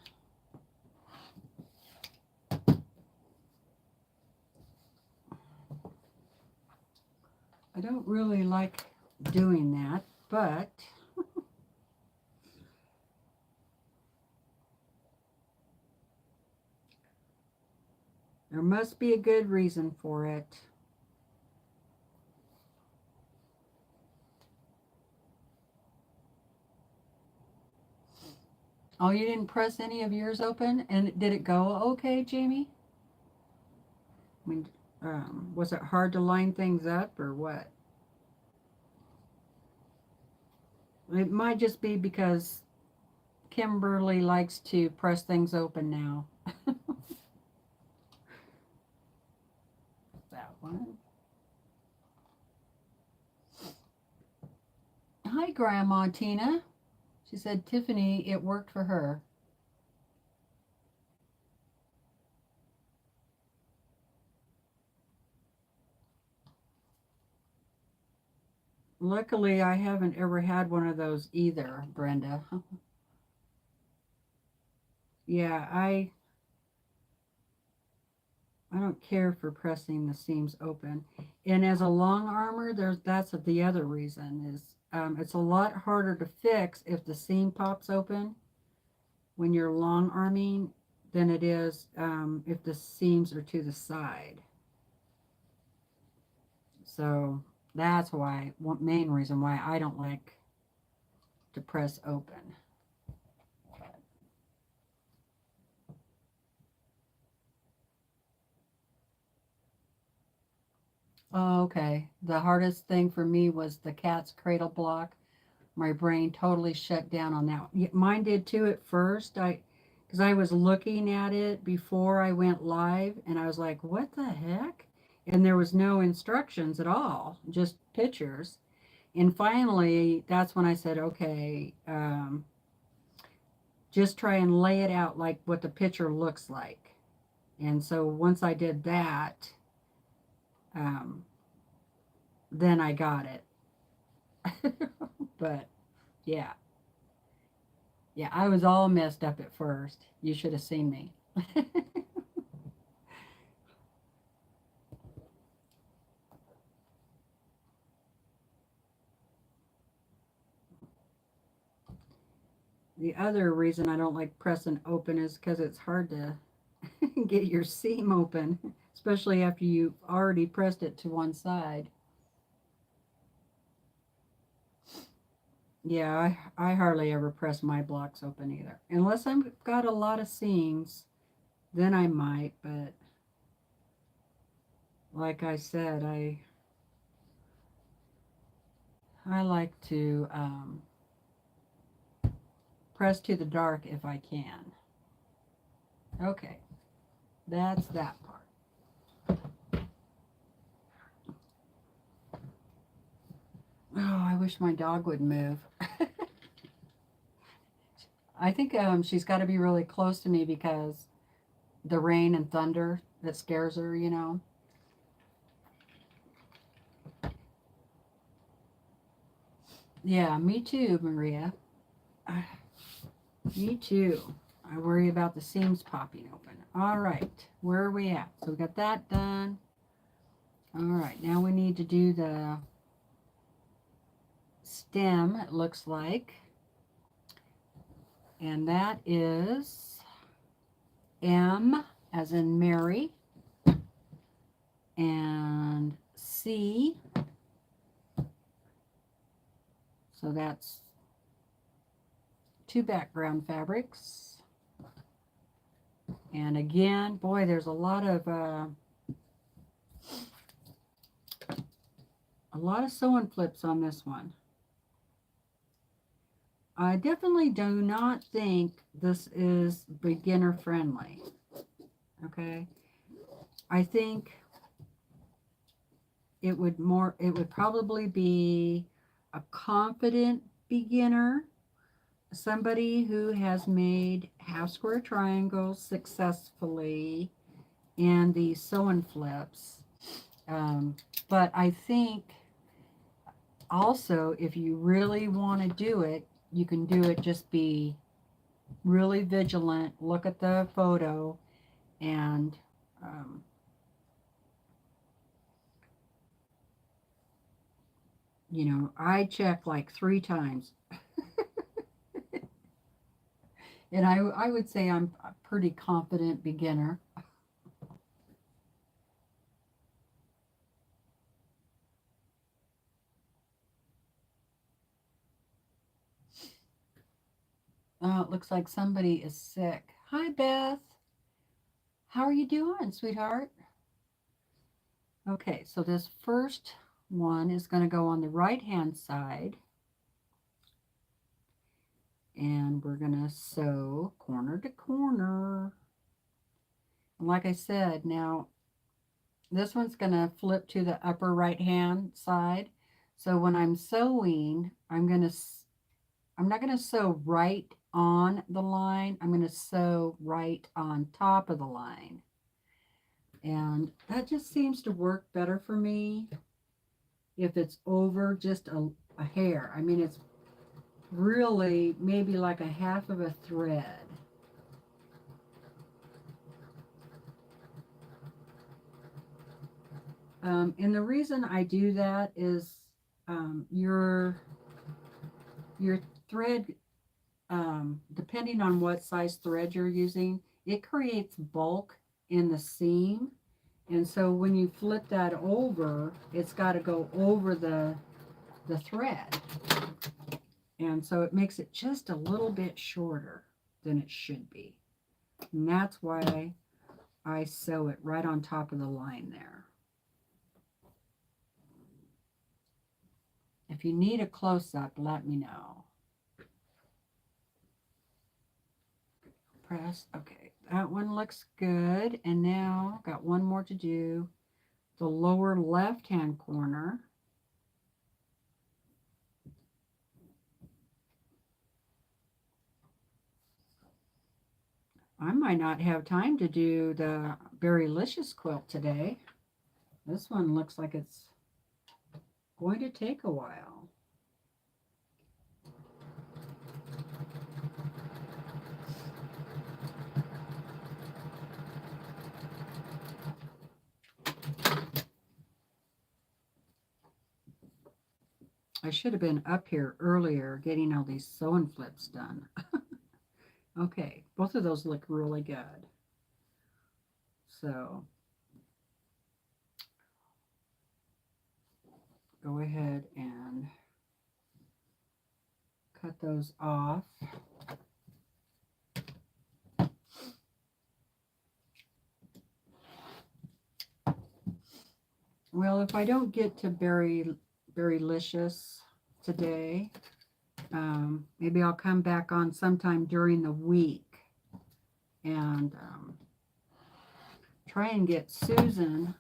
I don't really like doing that, but there must be a good reason for it. Oh, you didn't press any of yours open? And did it go okay, Jamie? I mean, was it hard to line things up or what? It might just be because Kimberly likes to press things open now. That one. Hi, Grandma Tina. She said, Tiffany, it worked for her. Luckily, I haven't ever had one of those either, Brenda. Yeah, I don't care for pressing the seams open. And as a long armor, that's the other reason is it's a lot harder to fix if the seam pops open when you're long arming than it is if the seams are to the side. So that's why, one main reason why I don't like to press open. Oh, okay. The hardest thing for me was the cat's cradle block. My brain totally shut down on that. Mine did too at first. Because I was looking at it before I went live, and I was like, "What the heck?" And there was no instructions at all, just pictures. And finally, that's when I said, "Okay, just try and lay it out like what the picture looks like." And so once I did that, um, then I got it. But yeah, yeah, I was all messed up at first. You should have seen me. The other reason I don't like pressing open is because it's hard to get your seam open, especially after you've already pressed it to one side. Yeah, I hardly ever press my blocks open either. Unless I've got a lot of seams, then I might, but like I said, I like to press to the dark if I can. Okay, that's that part. Oh, I wish my dog would move. I think she's got to be really close to me because the rain and thunder that scares her, you know. Yeah, me too, Maria. Uh, Me too. I worry about the seams popping open. All right, where are we at? So we got that done. All right, now we need to do the stem, it looks like. And that is M as in Mary and C. So that's two background fabrics. And again, boy, there's a lot of sew and flips on this one. I definitely do not think this is beginner friendly. Okay. I think it would probably be a confident beginner, somebody who has made half square triangles successfully and the sew and flips. But I think also, if you really want to do it, you can do it. Just be really vigilant. Look at the photo and I check like 3 times. And I would say I'm a pretty confident beginner. Oh, it looks like somebody is sick. Hi, Beth. How are you doing, sweetheart? Okay, so this first one is going to go on the right-hand side. And we're going to sew corner to corner. And like I said, now this one's going to flip to the upper right-hand side. So when I'm sewing, I'm not going to sew right on the line. I'm going to sew right on top of the line. And that just seems to work better for me. if it's over just a hair. I mean, it's really maybe like a half of a thread. And the reason I do that is your thread, depending on what size thread you're using, it creates bulk in the seam. And so when you flip that over, it's got to go over the thread. And so it makes it just a little bit shorter than it should be. And that's why I sew it right on top of the line there. If you need a close-up, let me know. Press. Okay, that one looks good. And now got one more to do. The lower left-hand corner. I might not have time to do the Berrylicious quilt today. This one looks like it's going to take a while. I should have been up here earlier getting all these sew-and flips done. Okay, both of those look really good. So go ahead and cut those off. Well, if I don't get to Berrylicious today, maybe I'll come back on sometime during the week and try and get Susan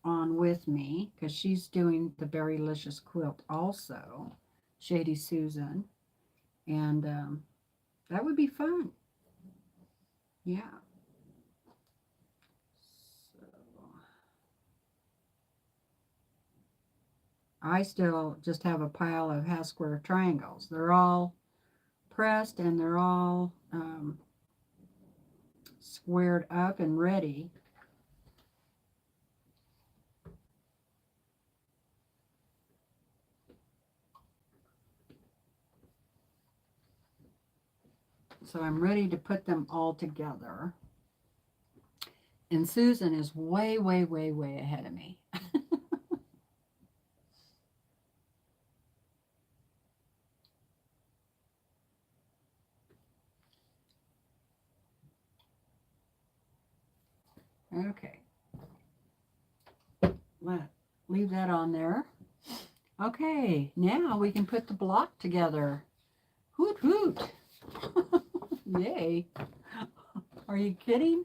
on with me, because she's doing the Berrylicious quilt also, Shady Susan, and that would be fun. Yeah. So I still just have a pile of half square triangles. They're all pressed and they're all squared up and ready. So I'm ready to put them all together. And Susan is way, way, way, way ahead of me. Okay. Leave that on there. Okay, now we can put the block together. Hoot, hoot. Yay. Are you kidding?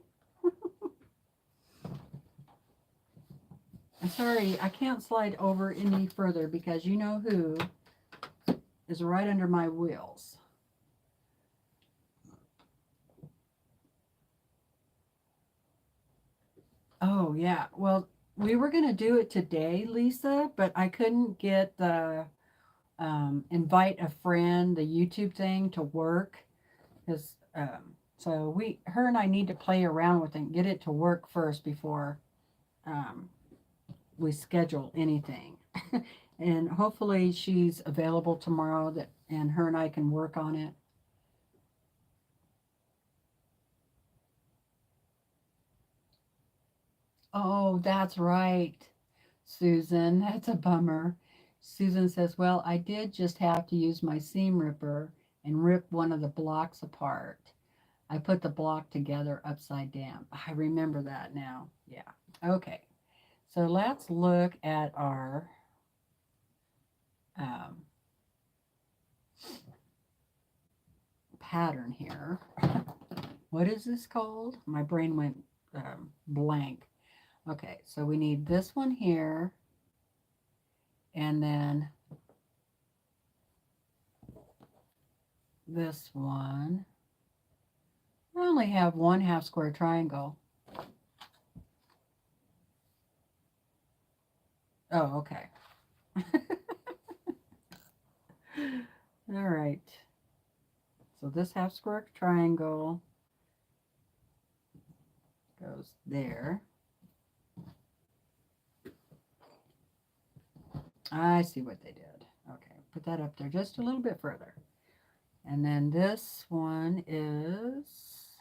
I'm sorry, I can't slide over any further because you know who is right under my wheels. Oh, yeah. Well, we were going to do it today, Lisa, but I couldn't get the invite a friend, the YouTube thing to work. Because so her and I need to play around with it and get it to work first before we schedule anything. And hopefully she's available tomorrow and her and I can work on it. Oh, that's right, Susan. That's a bummer. Susan says, well, I did just have to use my seam ripper and rip one of the blocks apart. I put the block together upside down. I remember that now. Yeah. Okay. So let's look at our pattern here. What is this called? My brain went blank. Okay, so we need this one here, and then this one. I only have one half square triangle. Oh, okay. All right. So this half square triangle goes there. I see what they did. Okay, put that up there just a little bit further. And then this one is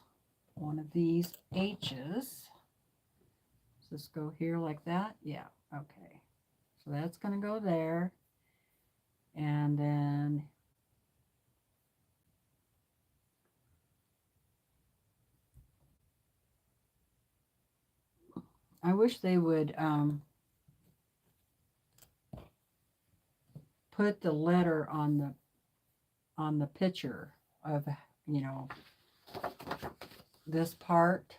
one of these H's. Does this go here like that? Yeah, okay. So that's going to go there. And then I wish they would put the letter on the picture of, you know, this part.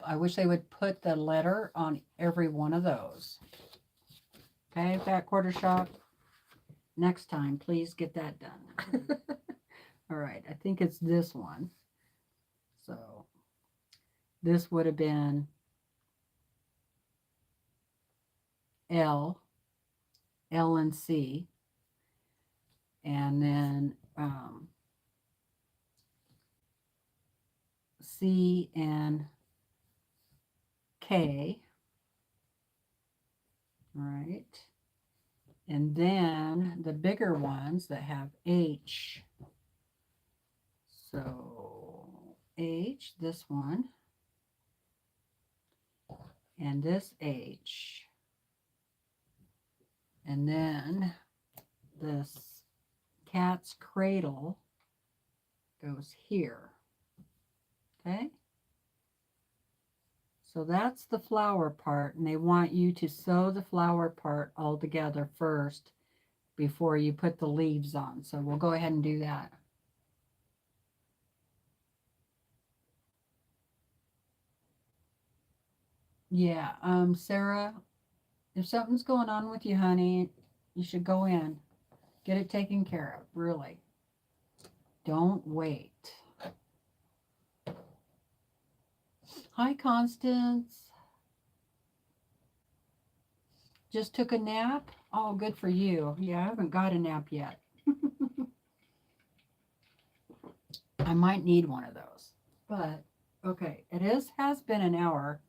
I wish they would put the letter on every one of those. Okay, Fat Quarter Shop. Next time, please get that done. All right, I think it's this one. So this would have been L, L and C, and then C and K. All right. And then the bigger ones that have H. So H, this one, and this H. And then this cat's cradle goes here. Okay? So that's the flower part, and they want you to sew the flower part all together first before you put the leaves on. So we'll go ahead and do that. Yeah, Sarah, if something's going on with you, honey, you should go in. Get it taken care of, really. Don't wait. Hi, Constance. Just took a nap? Oh, good for you. Yeah, I haven't got a nap yet. I might need one of those. But, okay, has been an hour.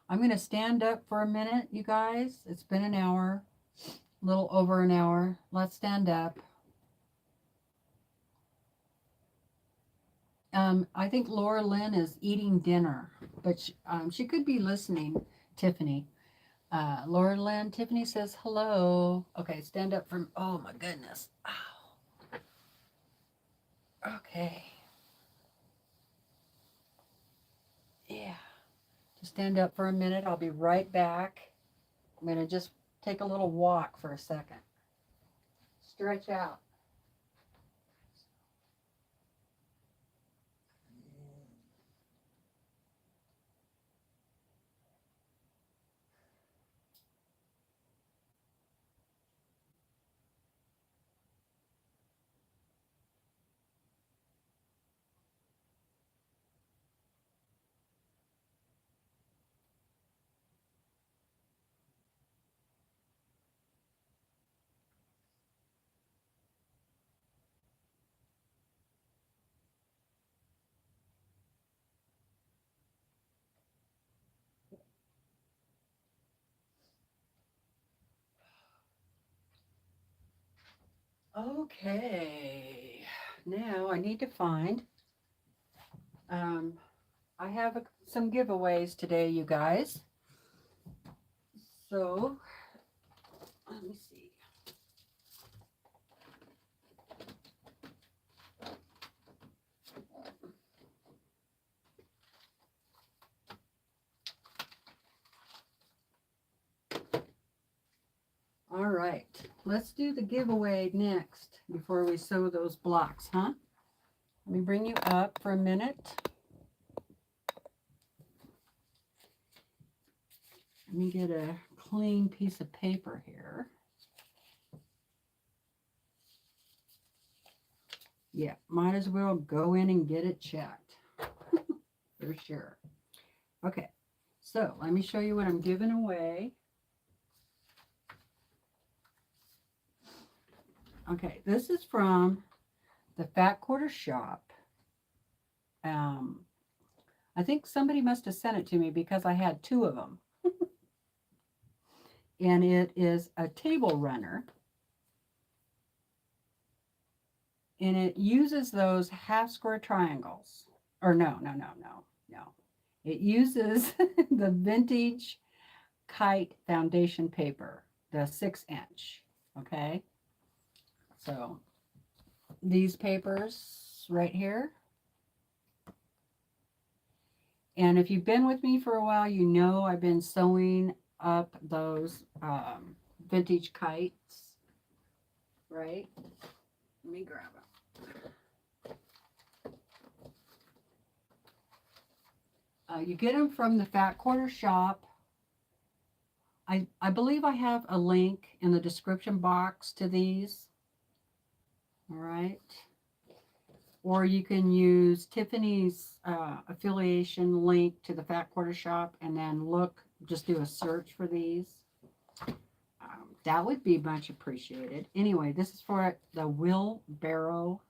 I'm going to stand up for a minute, you guys. It's been an hour, a little over an hour. Let's stand up. I think Laura Lynn is eating dinner, but she could be listening, Tiffany. Laura Lynn, Tiffany says hello. Okay, stand up from, oh my goodness. Ow. Okay. Yeah. Just stand up for a minute. I'll be right back. I'm going to just take a little walk for a second. Stretch out. Okay, now I need to find, I have some giveaways today, you guys. So, let me see. All right, let's do the giveaway next before we sew those blocks, huh? Let me bring you up for a minute. Let me get a clean piece of paper here. Yeah, might as well go in and get it checked. For sure. Okay, so let me show you what I'm giving away. Okay, this is from the Fat Quarter Shop. I think somebody must have sent it to me because I had two of them. And it is a table runner. And it uses those half square triangles. Or no. It uses the vintage Kite foundation paper, the 6-inch. Okay. So these papers right here. And if you've been with me for a while, you know I've been sewing up those vintage kites, right? Let me grab them. You get them from the Fat Quarter Shop. I believe I have a link in the description box to these. All right. Or you can use Tiffany's affiliation link to the Fat Quarter Shop and then just do a search for these. That would be much appreciated. Anyway, this is for the wheelbarrow.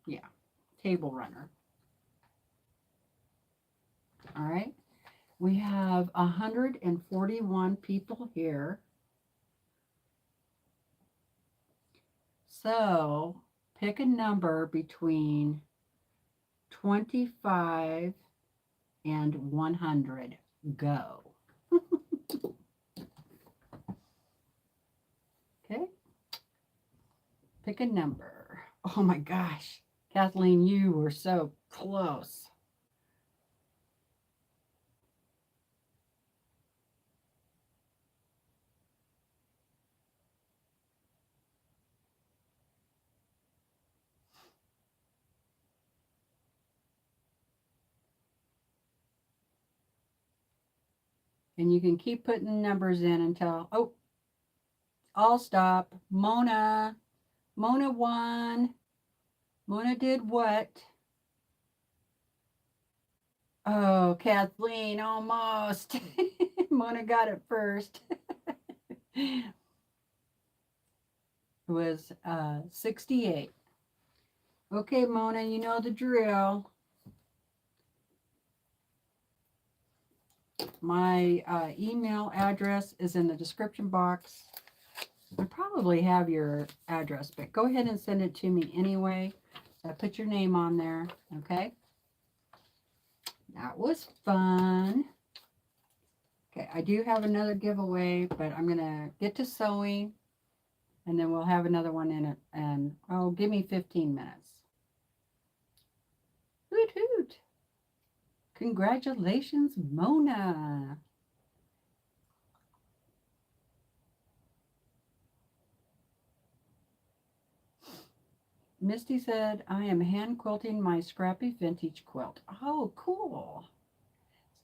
Yeah, table runner. All right. We have 141 people here. So pick a number between 25 and 100. Go. Okay. Pick a number. Oh my gosh. Kathleen, you were so close. And you can keep putting numbers in until, oh, I'll stop. Mona won. Mona did what? Oh, Kathleen, almost. Mona got it first. It was 68. Okay, Mona, you know the drill. My email address is in the description box. I probably have your address, but go ahead and send it to me anyway. So I put your name on there, okay? That was fun. Okay, I do have another giveaway, but I'm going to get to sewing, and then we'll have another one in it. And, oh, give me 15 minutes. Hoot, hoot. Congratulations, Mona. Misty said, I am hand quilting my scrappy vintage quilt. Oh, cool.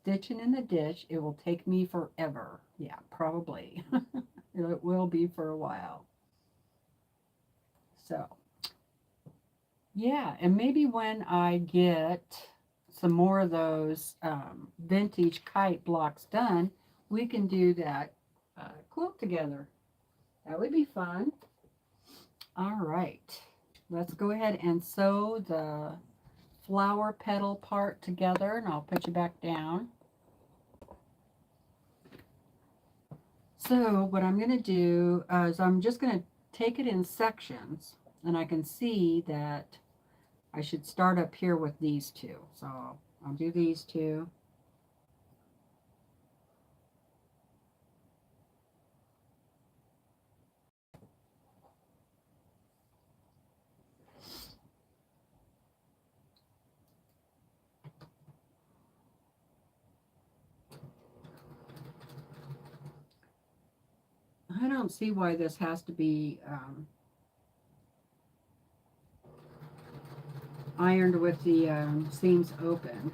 Stitching in the ditch. It will take me forever. Yeah, probably. It will be for a while. So, yeah, and maybe when I get some more of those vintage kite blocks done, we can do that quilt together. That would be fun. All right. Let's go ahead and sew the flower petal part together, and I'll put you back down. So what I'm going to do is I'm just going to take it in sections, and I can see that I should start up here with these two. So I'll do these two. I don't see why this has to be ironed with the seams open,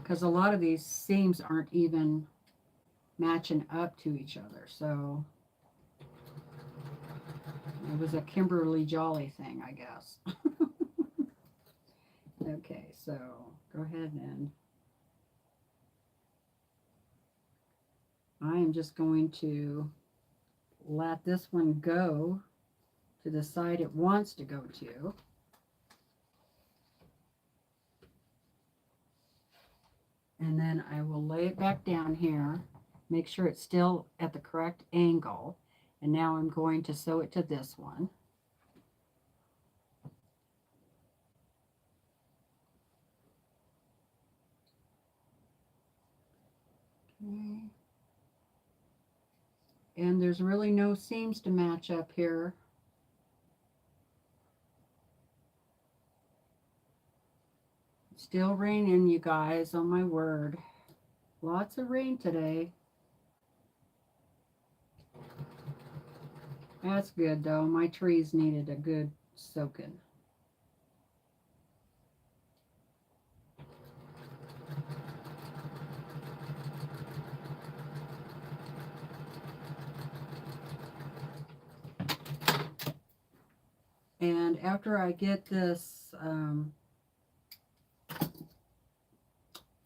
because a lot of these seams aren't even matching up to each other. So it was a Kimberly Jolly thing, I guess. Okay, so go ahead and I am just going to let this one go to the side it wants to go to. And then I will lay it back down here, make sure it's still at the correct angle. And now I'm going to sew it to this one. Okay. And there's really no seams to match up here. It's still raining, you guys, oh my word. Lots of rain today. That's good though. My trees needed a good soaking. And after I get this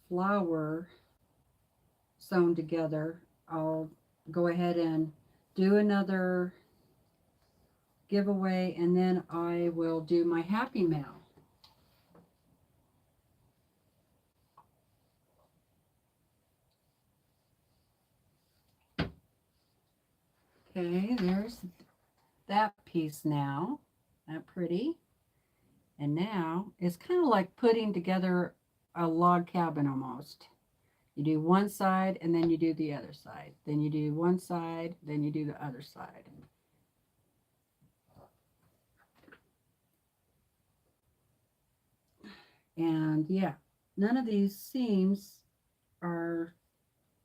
flower sewn together, I'll go ahead and do another giveaway, and then I will do my happy mail. Okay, there's that piece now. That pretty. And now it's kind of like putting together a log cabin almost. You do one side and then you do the other side. Then you do one side, then you do the other side. And yeah, none of these seams are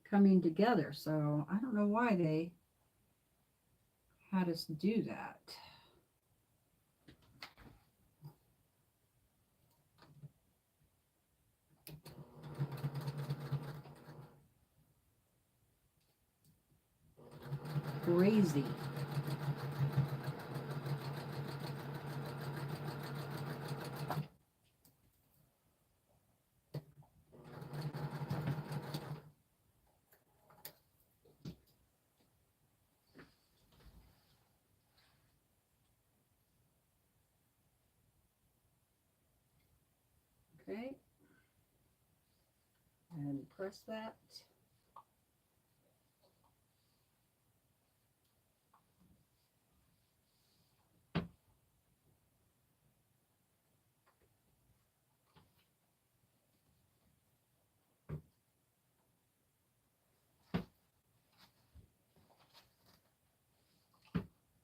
coming together. So I don't know why they had us do that. Crazy. Okay. And press that.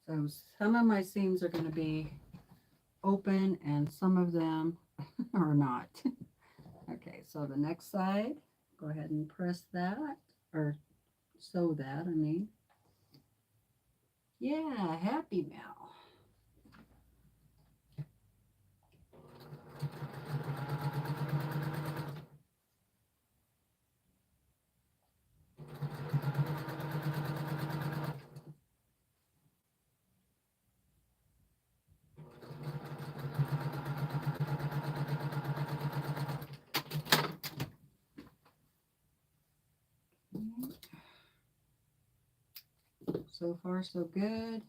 So some of my seams are going to be open and some of them are not. Okay, so the next side, go ahead and press that, or sew that, I mean. Yeah, happy mail. So far, so good.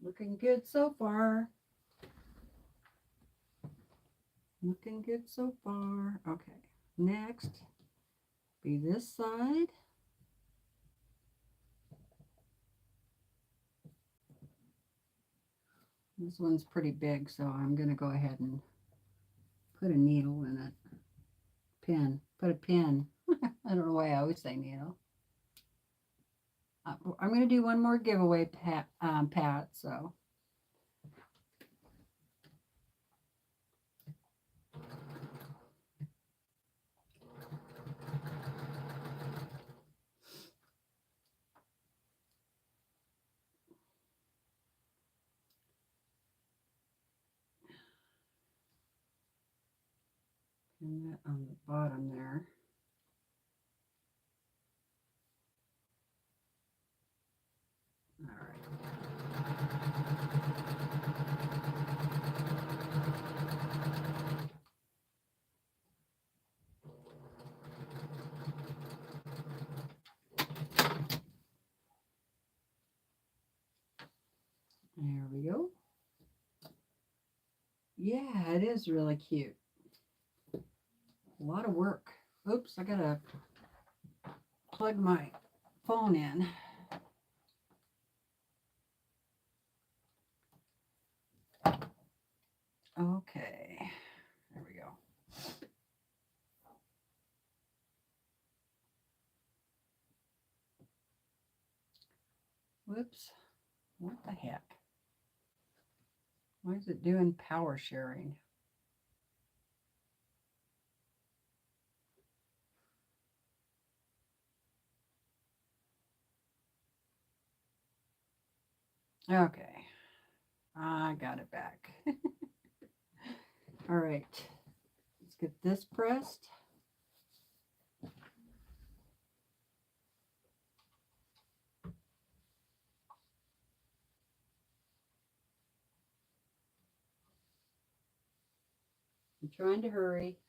Looking good so far. Looking good so far. Okay, next, be this side. This one's pretty big, so I'm going to go ahead and put a needle in it. Pin. Put a pin. I don't know why I always say needle. I'm going to do one more giveaway, Pat, so. And that on the bottom there. All right. There we go. Yeah, it is really cute. A lot of work. Oops, I gotta plug my phone in. Okay, there we go. Whoops, what the heck? Why is it doing power sharing? Okay, I got it back. All right, let's get this pressed. I'm trying to hurry.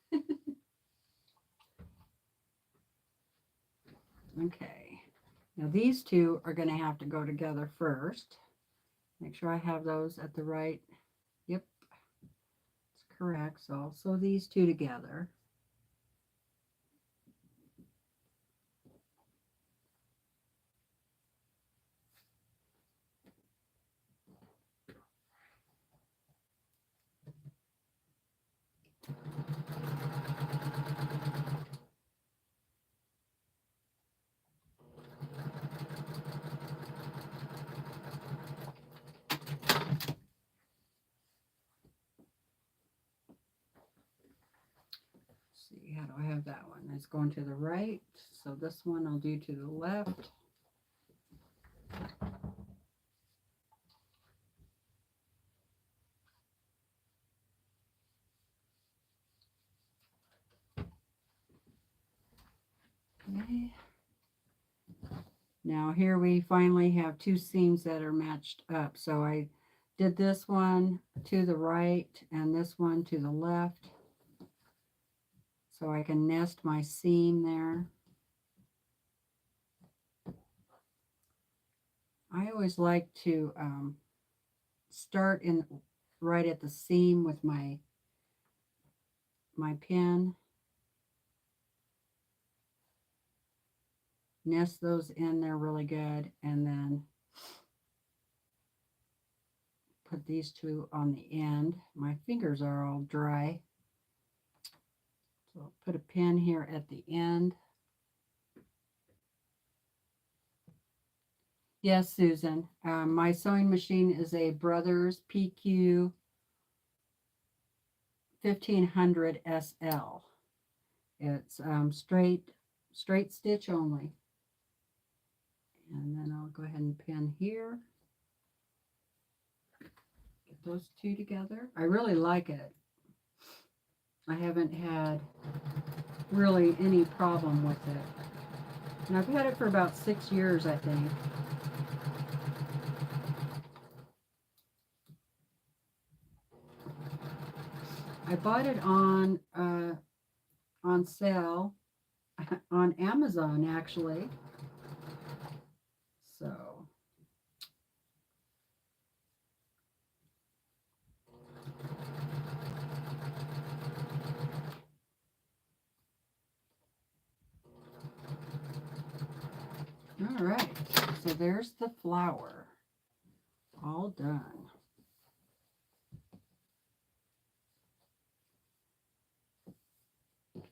Okay, now these two are going to have to go together first. Make sure I have those at the right. Yep, it's correct. So I'll sew these two together. See, how do I have that one? It's going to the right. So this one I'll do to the left. Okay. Now here we finally have two seams that are matched up. So I did this one to the right and this one to the left. So I can nest my seam there. I always like to start in right at the seam with my pin. Nest those in there really good, and then put these two on the end. My fingers are all dry, so I'll put a pin here at the end. Yes, Susan, my sewing machine is a Brothers PQ 1500 SL. It's straight stitch only. And then I'll go ahead and pin here. Get those two together. I really like it. I haven't had really any problem with it. And I've had it for about 6 years, I think. I bought it on sale on Amazon, actually. So all right, so there's the flower all done.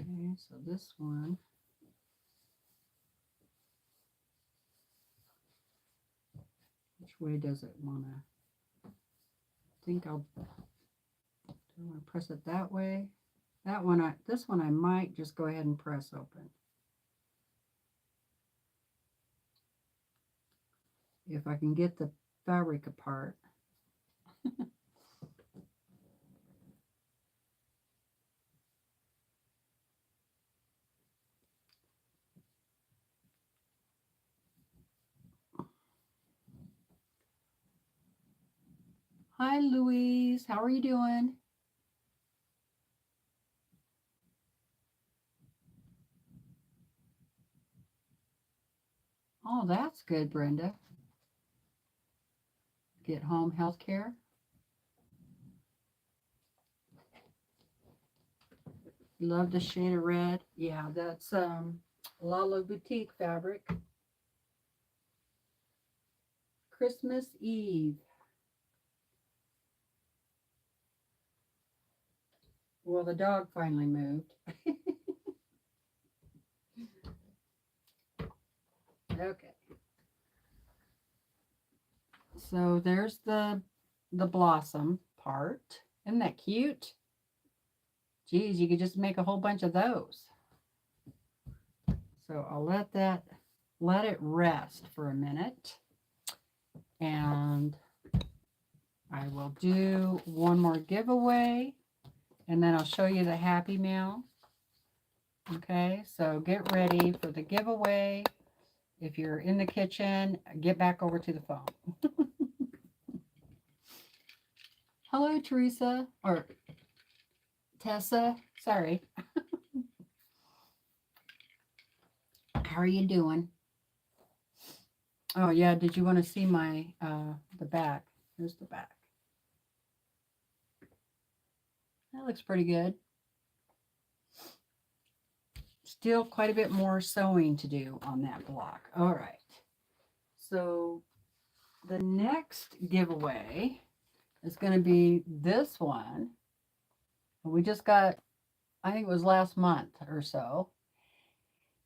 Okay, so this one, which way does it want to? I think do I want to press it that way? That one, this one I might just go ahead and press open. If I can get the fabric apart. Hi, Louise. How are you doing? Oh, that's good, Brenda. Get home health care. Love the shade of red. Yeah, that's Lala Boutique fabric. Christmas Eve. Well, the dog finally moved. Okay. So there's the blossom part. Isn't that cute? Geez, you could just make a whole bunch of those. So I'll let it rest for a minute. And I will do one more giveaway. And then I'll show you the Happy Mail. Okay, so get ready for the giveaway. If you're in the kitchen, get back over to the phone. Hello, Teresa, or Tessa. Sorry. How are you doing? Oh, yeah. Did you want to see my, the back? Here's the back. That looks pretty good. Still quite a bit more sewing to do on that block. All right. So the next giveaway is going to be this one. We just got, I think it was last month or so.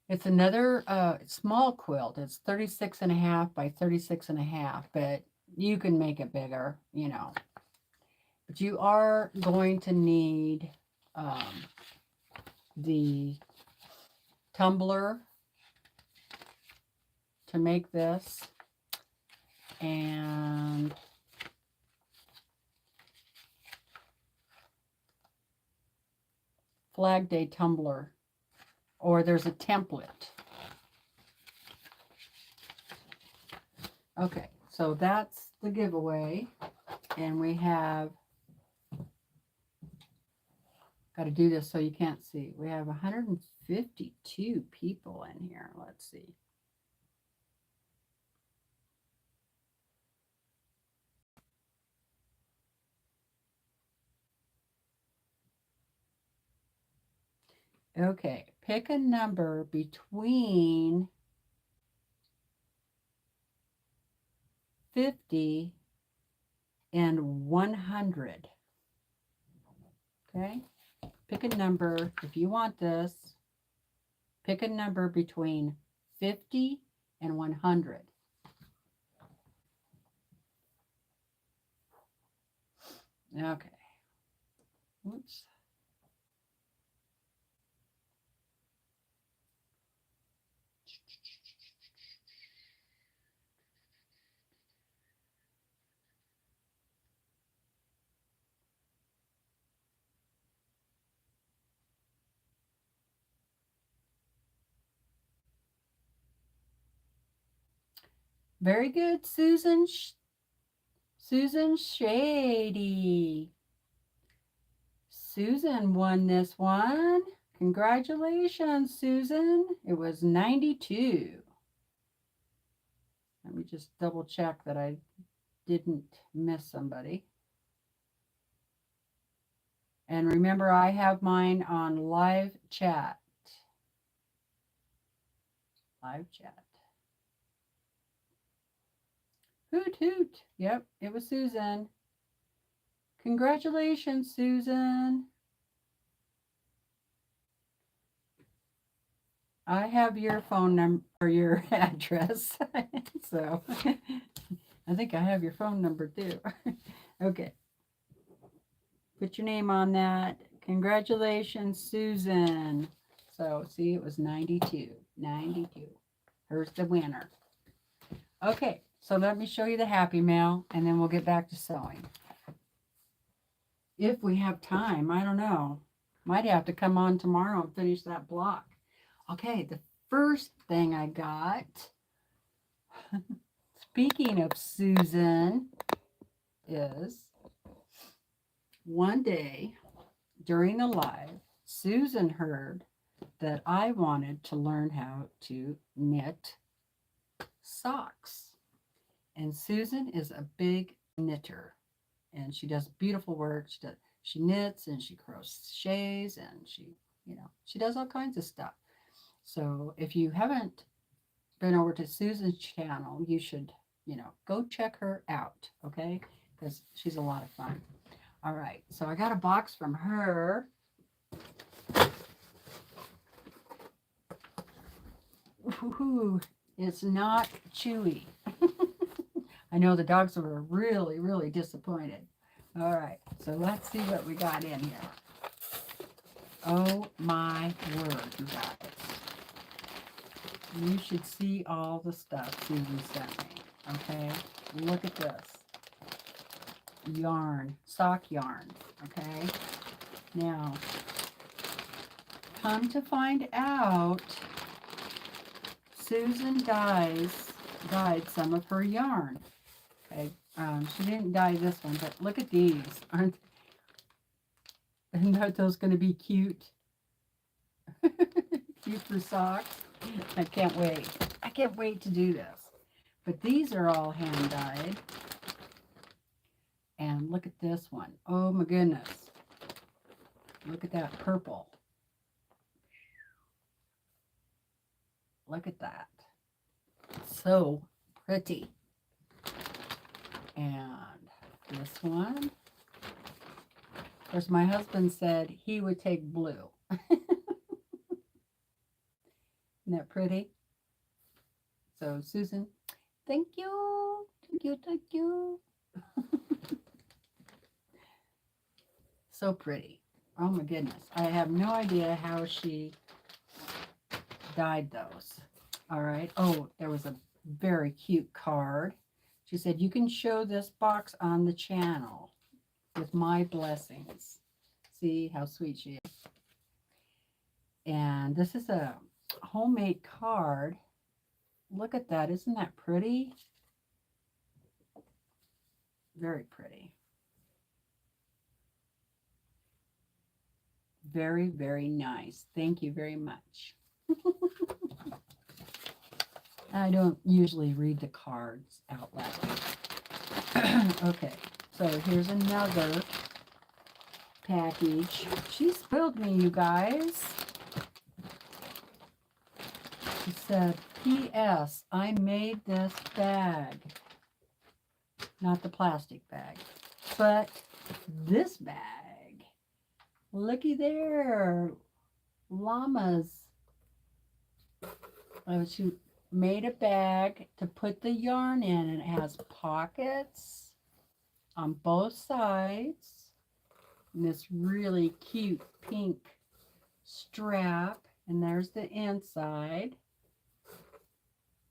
It's another small quilt. It's 36.5 by 36.5, but you can make it bigger, you know. But you are going to need the tumbler to make this, and Flag Day tumbler, or there's a template. Okay, so that's the giveaway, and we have got to do this so you can't see. We have 152 people in here. Let's see. Okay, pick a number between 50 and 100. Okay, pick a number. If you want this, pick a number between 50 and 100. Okay. Oops. Very good, Susan. Susan Shady. Susan won this one. Congratulations, Susan. It was 92. Let me just double check that I didn't miss somebody. And remember, I have mine on live chat. Live chat. Hoot, hoot. Yep, it was Susan. Congratulations, Susan. I have your phone number or your address. So I think I have your phone number too. Okay. Put your name on that. Congratulations, Susan. So see, it was 92. 92. Here's the winner. Okay, so let me show you the Happy Mail, and then we'll get back to sewing. If we have time, I don't know. Might have to come on tomorrow and finish that block. Okay, the first thing I got, speaking of Susan, is One day during the live, Susan heard that I wanted to learn how to knit socks. And Susan is a big knitter and she does beautiful work. She knits and she crochets and she does all kinds of stuff. So if you haven't been over to Susan's channel, you should, go check her out, okay? Because she's a lot of fun. All right, so I got a box from her. Ooh, it's not chewy. I know the dogs were really, really disappointed. All right, so let's see what we got in here. Oh my word, you guys. You should see all the stuff Susan sent me, okay? Look at this. Yarn, sock yarn, okay? Now, come to find out, Susan dyed some of her yarn. Okay, she didn't dye this one, but look at these. Aren't those going to be cute? Cute for socks. I can't wait. I can't wait to do this. But these are all hand dyed. And look at this one. Oh my goodness. Look at that purple. Look at that. So pretty. And this one. Of course, my husband said he would take blue. Isn't that pretty? So Susan, thank you. Thank you. Thank you. So pretty. Oh my goodness. I have no idea how she dyed those. All right. Oh, there was a very cute card. She said, you can show this box on the channel with my blessings. See how sweet she is. And this is a homemade card. Look at that. Isn't that pretty? Very pretty. Very, very nice. Thank you very much. I don't usually read the cards out loud. Okay, so here's another package. She spoiled me, you guys. She said, P.S. I made this bag. Not the plastic bag, but this bag. Looky there. Llamas. She made a bag to put the yarn in, and it has pockets on both sides. And this really cute pink strap. And there's the inside.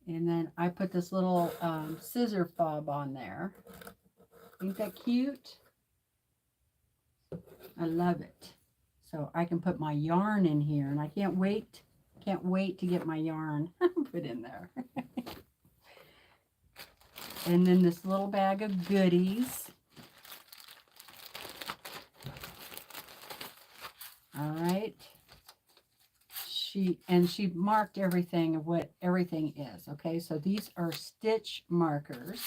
And then I put this little scissor fob on there. Ain't that cute? I love it. So I can put my yarn in here, and I can't wait to get my yarn put in there. And then this little bag of goodies. All right. She marked everything of what everything is. Okay, so these are stitch markers.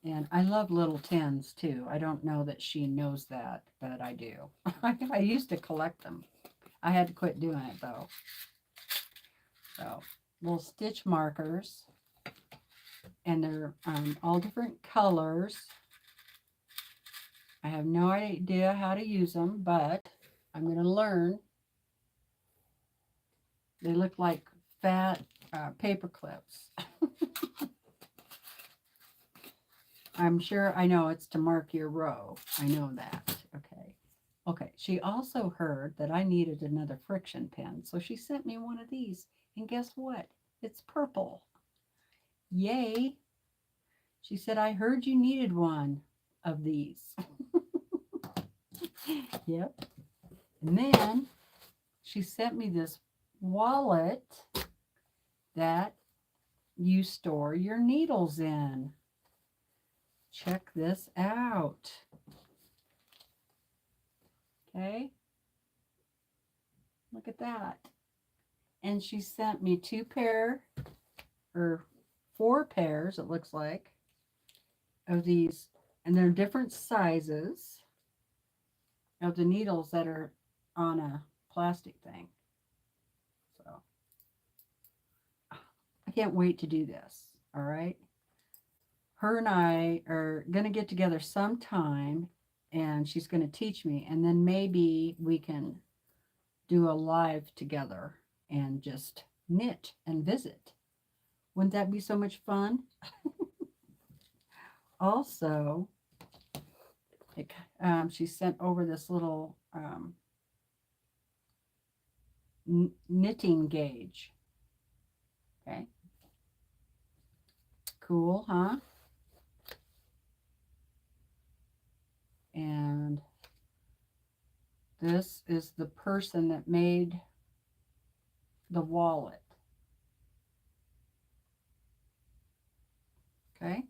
And I love little tins too. I don't know that she knows that, but I do. I used to collect them. I had to quit doing it though. So little stitch markers. And they're all different colors. I have no idea how to use them, but I'm going to learn. They look like fat paper clips. I'm sure I know it's to mark your row. I know that. Okay. Okay. She also heard that I needed another friction pen. So she sent me one of these. And guess what? It's purple. Yay. She said, I heard you needed one of these. Yep. And then she sent me this wallet that you store your needles in. Check this out. Okay. Look at that. And she sent me 2 pair or 4 pairs, it looks like, of these, and they're different sizes of the needles that are on a plastic thing. So I can't wait to do this. All right. Her and I are going to get together sometime and she's going to teach me, and then maybe we can do a live together and just knit and visit. Wouldn't that be so much fun? Also, she sent over this little knitting gauge. Okay. Cool, huh? And this is the person that made the wallet. Okay.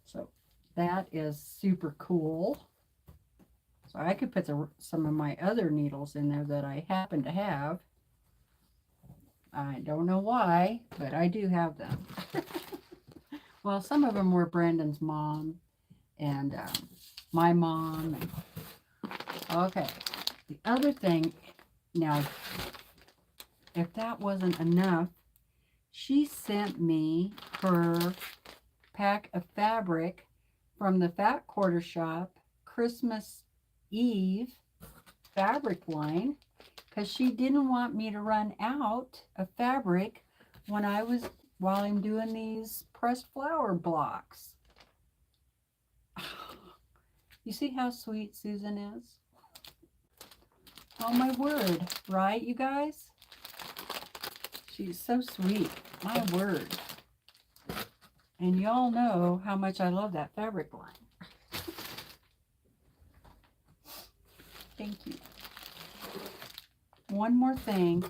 So that is super cool. So I could put some of my other needles in there that I happen to have. I don't know why, but I do have them. Well, some of them were Brandon's mom and my mom. Okay. The other thing, now, if that wasn't enough, she sent me her pack of fabric from the Fat Quarter Shop Christmas Eve fabric line, because she didn't want me to run out of fabric while I'm doing these pressed flower blocks. You see how sweet Susan is? Oh my word, right, you guys? She's so sweet, my word. And y'all know how much I love that fabric line. Thank you. One more thing.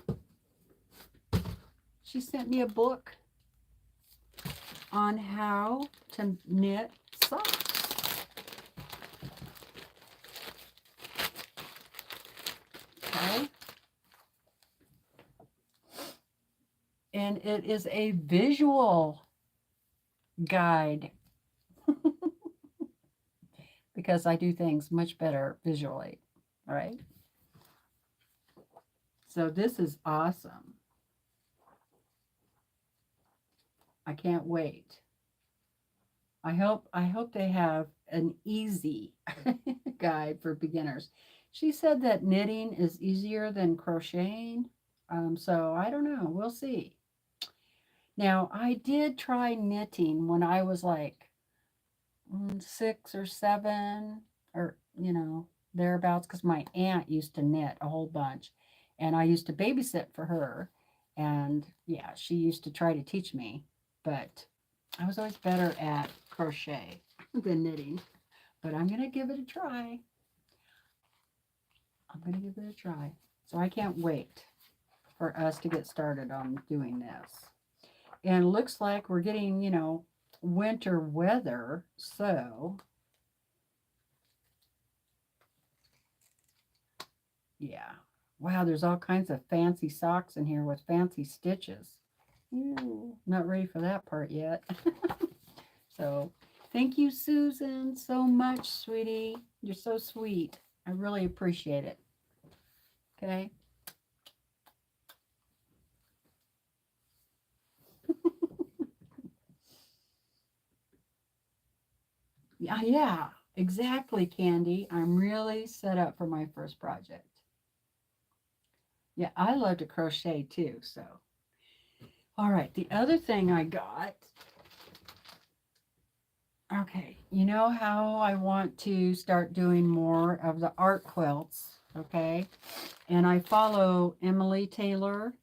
She sent me a book on how to knit socks. Okay. And it is a visual guide because I do things much better visually, right? So this is awesome. I can't wait. I hope they have an easy guide for beginners. She said that knitting is easier than crocheting. So I don't know. We'll see. Now, I did try knitting when I was like 6 or 7 or, thereabouts, because my aunt used to knit a whole bunch and I used to babysit for her. And yeah, she used to try to teach me, but I was always better at crochet than knitting. But I'm going to give it a try. So I can't wait for us to get started on doing this. And it looks like we're getting, winter weather. So, yeah. Wow, there's all kinds of fancy socks in here with fancy stitches. Ooh, not ready for that part yet. So, thank you, Susan, so much, sweetie. You're so sweet. I really appreciate it. Okay. Yeah, exactly, Candy. I'm really set up for my first project. Yeah, I love to crochet too, so. All right, the other thing I got. Okay, you know how I want to start doing more of the art quilts, okay? And I follow Emily Taylor,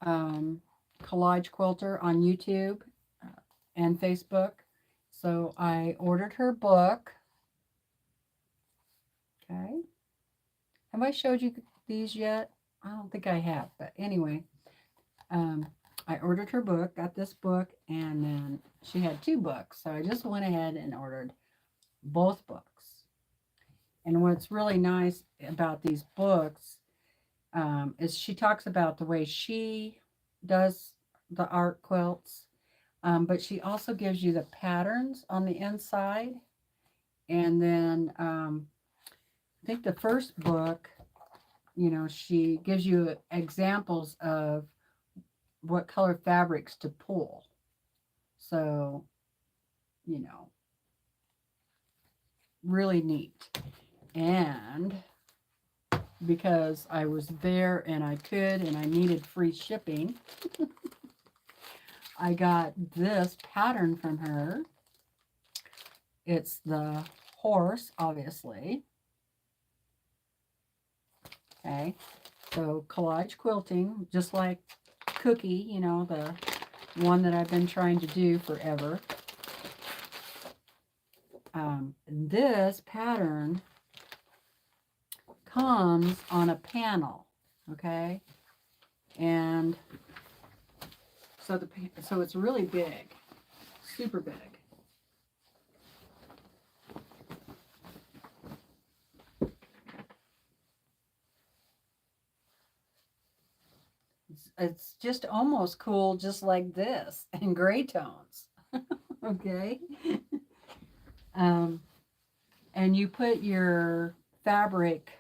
Collage Quilter on YouTube and Facebook. So I ordered her book. Okay. Have I showed you these yet? I don't think I have, but anyway, I ordered her book, got this book, and then she had 2 books. So I just went ahead and ordered both books. And what's really nice about these books is she talks about the way she does the art quilts, but she also gives you the patterns on the inside. And then I think the first book, you know, she gives you examples of what color fabrics to pull. So, you know, really neat. And because I was there and I could and I needed free shipping, I got this pattern from her. It's the horse, obviously. Okay, so Collage Quilting, just like Cookie, you know, the one that I've been trying to do forever. This pattern comes on a panel, okay, and so it's really big, super big. It's just almost cool, just like this in gray tones. Okay. And you put your fabric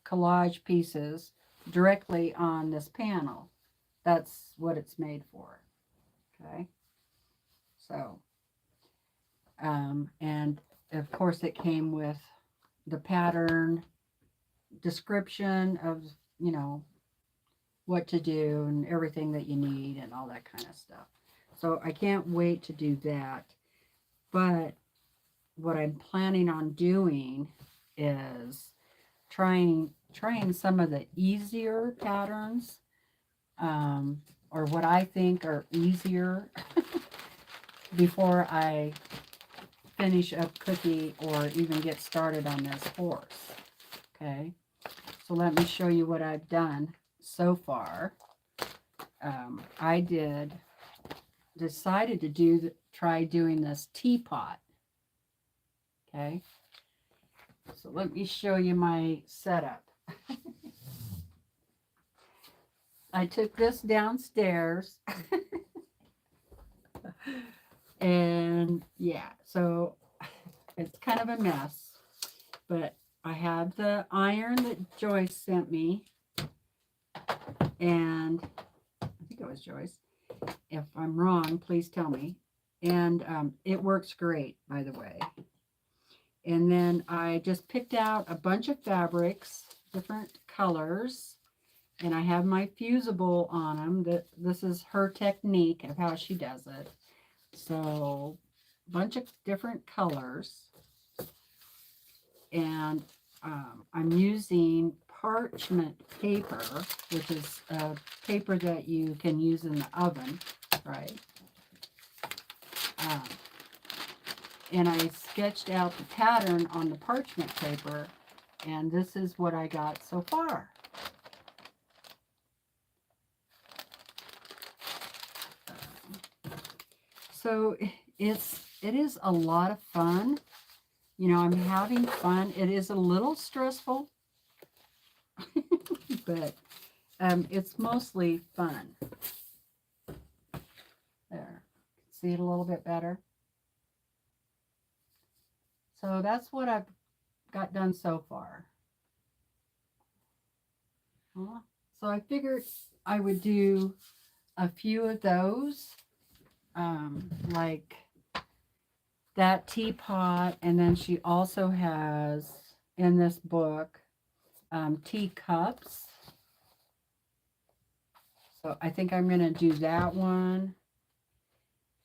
collage pieces directly on this panel. That's what it's made for. Okay. So, and of course it came with the pattern description of, you know, what to do and everything that you need and all that kind of stuff. So I can't wait to do that. But what I'm planning on doing is trying some of the easier patterns, or what I think are easier before I finish up Cookie or even get started on this horse. Okay, so let me show you what I've done so far. I decided to try doing this teapot. Okay, so let me show you my setup. I took this downstairs and yeah, so it's kind of a mess, but I have the iron that Joyce sent me, and I think it was Joyce. If I'm wrong, please tell me. And it works great, by the way. And then I just picked out a bunch of fabrics, different colors, and I have my fusible on them. This is her technique of how she does it. So, a bunch of different colors. And I'm using parchment paper, which is a paper that you can use in the oven, right? And I sketched out the pattern on the parchment paper, and this is what I got so far. So it is a lot of fun. You know, I'm having fun. It is a little stressful, but it's mostly fun. There, see it a little bit better. So that's what I've got done so far. So I figured I would do a few of those, like that teapot, and then she also has in this book teacups. So I think I'm going to do that one.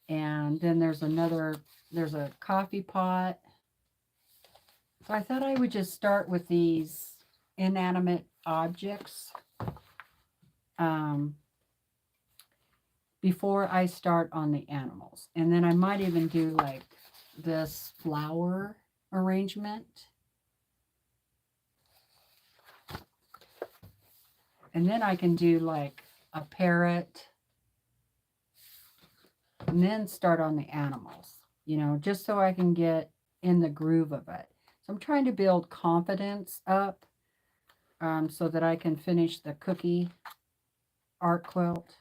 And then there's a coffee pot. So I thought I would just start with these inanimate objects before I start on the animals. And then I might even do like this flower arrangement. And then I can do like a parrot. And then start on the animals, you know, just so I can get in the groove of it. So I'm trying to build confidence up so that I can finish the cookie art quilt.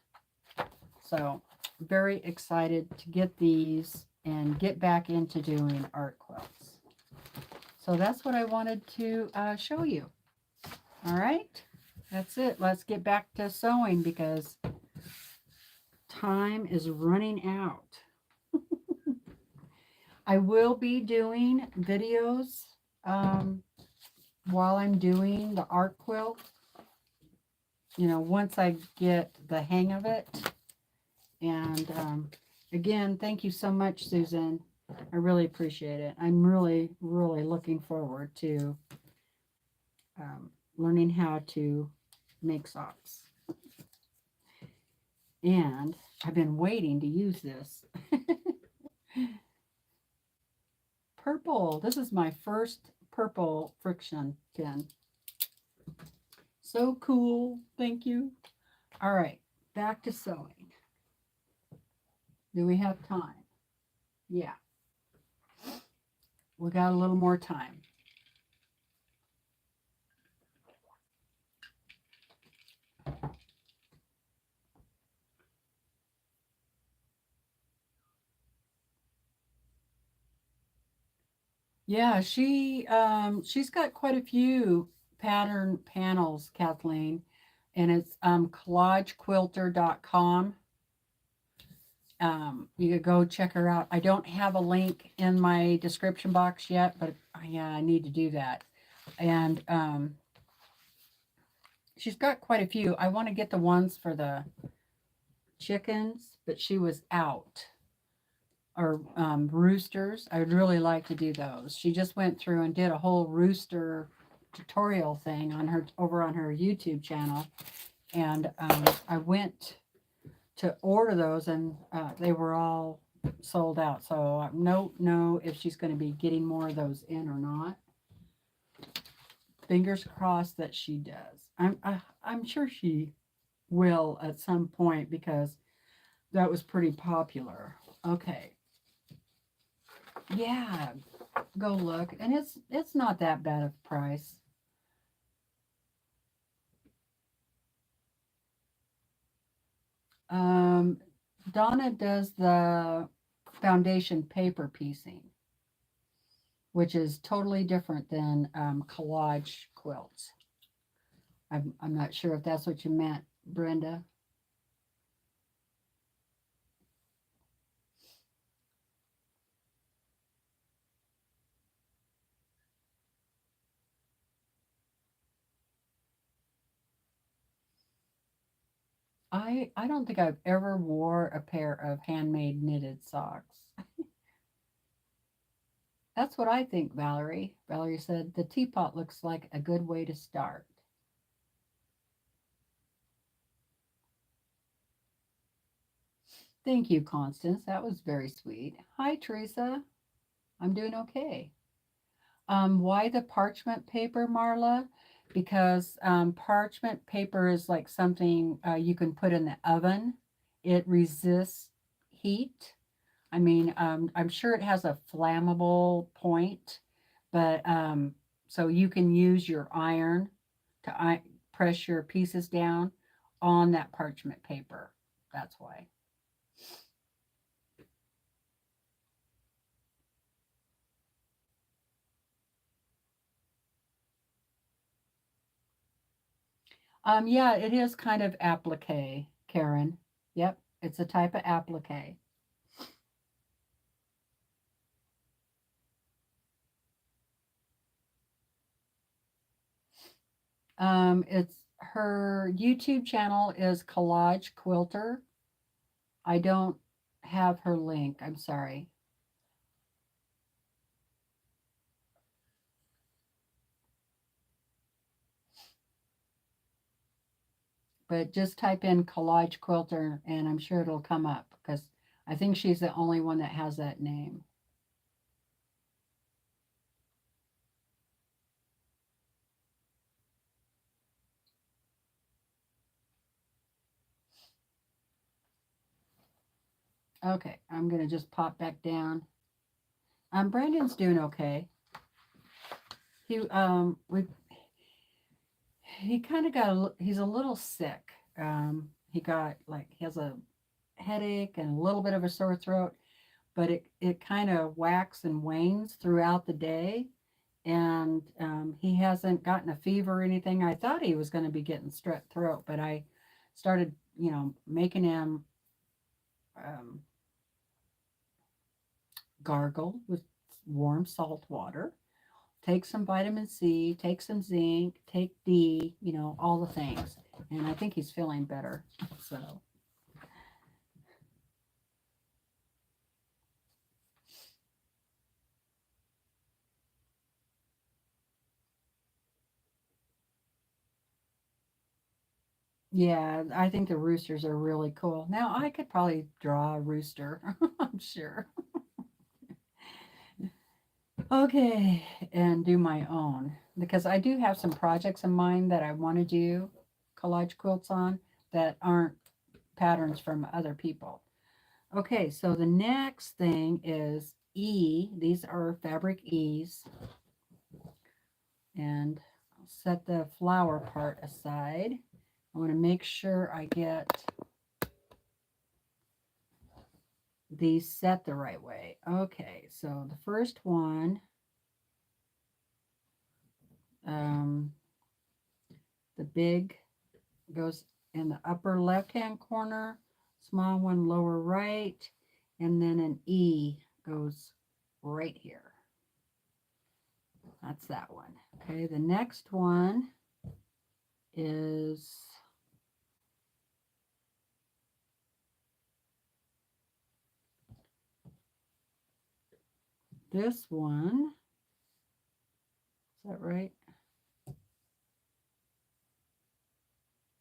So very excited to get these and get back into doing art quilts. So that's what I wanted to show you. All right, that's it. Let's get back to sewing because time is running out. I will be doing videos while I'm doing the art quilt. You know, once I get the hang of it. And again, thank you so much, Susan. I really appreciate it. I'm really, really looking forward to learning how to make socks. And I've been waiting to use this. Purple. This is my first purple friction pin. So cool. Thank you. All right, back to sewing. Do we have time? Yeah, we got a little more time. Yeah, she's got quite a few pattern panels, Kathleen, and it's collagequilter.com. You could go check her out. I don't have a link in my description box yet, but yeah, I need to do that. And she's got quite a few. I want to get the ones for the chickens, but she was out. Or roosters. I would really like to do those. She just went through and did a whole rooster tutorial thing on her over on her YouTube channel, and I went to order those, and they were all sold out. So I don't know if she's going to be getting more of those in or not. Fingers crossed that she does. I'm sure she will at some point because that was pretty popular. Okay. Yeah, go look, and it's not that bad of a price. Um, Donna does the foundation paper piecing, which is totally different than collage quilts. I'm not sure if that's what you meant, Brenda. I don't think I've ever wore a pair of handmade knitted socks. That's what I think, Valerie. Valerie said the teapot looks like a good way to start. Thank you, Constance. That was very sweet. Hi, Teresa. I'm doing okay. Why the parchment paper, Marla? Because parchment paper is like something you can put in the oven. It resists heat. I mean, I'm sure it has a flammable point, but so you can use your iron to press your pieces down on that parchment paper. That's why. Yeah, it is kind of applique, Karen. Yep, it's a type of applique. It's her YouTube channel is Collage Quilter. I don't have her link. I'm sorry. But just type in Collage Quilter and I'm sure it'll come up because I think she's the only one that has that name. Okay, I'm going to just pop back down. Brandon's doing okay. We he kind of got he's a little sick. He got like he has a headache and a little bit of a sore throat, but it kind of whacks and wanes throughout the day. And he hasn't gotten a fever or anything. I thought he was going to be getting strep throat, but I started, making him um, gargle with warm salt water, take some vitamin C, take some zinc, take D, all the things. And I think he's feeling better. So, yeah, I think the roosters are really cool. Now, I could probably draw a rooster, I'm sure. Okay, and do my own because I do have some projects in mind that I want to do collage quilts on that aren't patterns from other people. Okay, so the next thing is E. These are fabric E's, and I'll set the flower part aside. I want to make sure I get these set the right way. Okay, so the first one, um, the big goes in the upper left hand corner, small one lower right, and then an E goes right here. That's that one. Okay, the next one is this one. Is that right?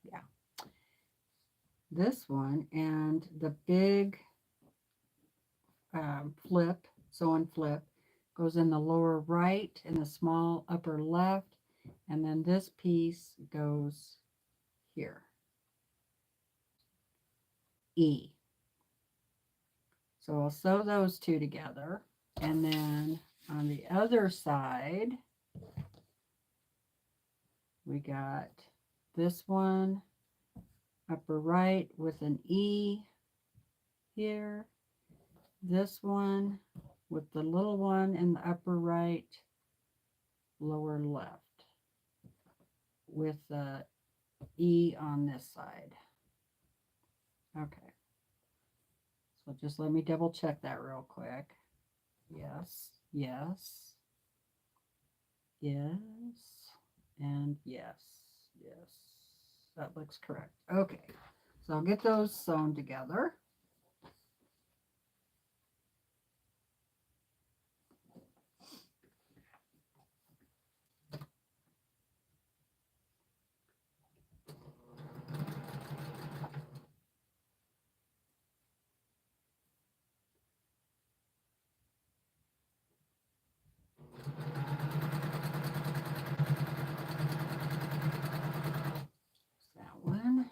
Yeah. This one and the big flip, sew and flip, goes in the lower right and the small upper left. And then this piece goes here. E. So I'll sew those two together. And then on the other side, we got this one, upper right with an E here. This one with the little one in the upper right, lower left with the E on this side. Okay. So just let me double check that real quick. Yes, yes, yes, and yes, yes. That looks correct. Okay. So I'll get those sewn together. That one.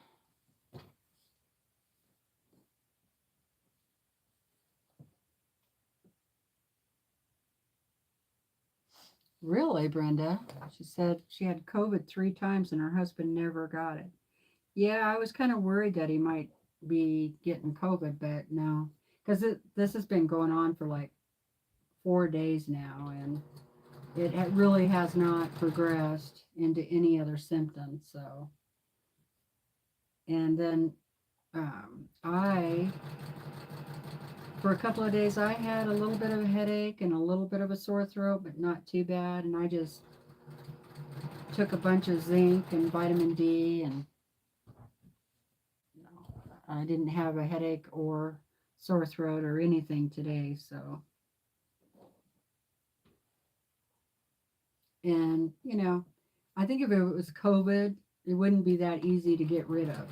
Really, Brenda? She said she had COVID 3 times and her husband never got it. Yeah, I was kind of worried that he might be getting COVID, but no, because this has been going on for like 4 days now, and it really has not progressed into any other symptoms. So, and then I, for a couple of days, I had a little bit of a headache and a little bit of a sore throat, but not too bad. And I just took a bunch of zinc and vitamin D, and I didn't have a headache or sore throat or anything today. So, and I think if it was COVID, it wouldn't be that easy to get rid of.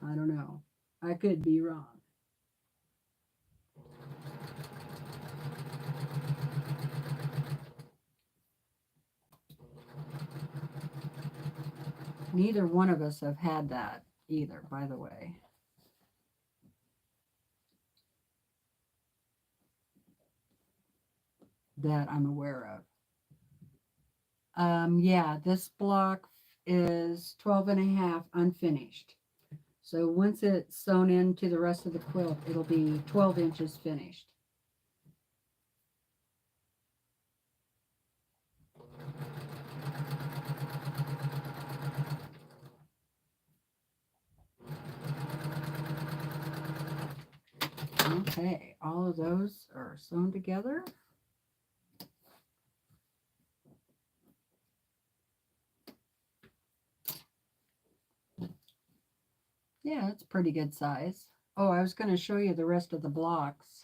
I don't know. I could be wrong. Neither one of us have had that either, by the way. that I'm aware of. Yeah, this block is 12 and a half unfinished. So once it's sewn into the rest of the quilt, it'll be 12 inches finished. Okay, all of those are sewn together. Yeah, it's pretty good size. Oh, I was going to show you the rest of the blocks.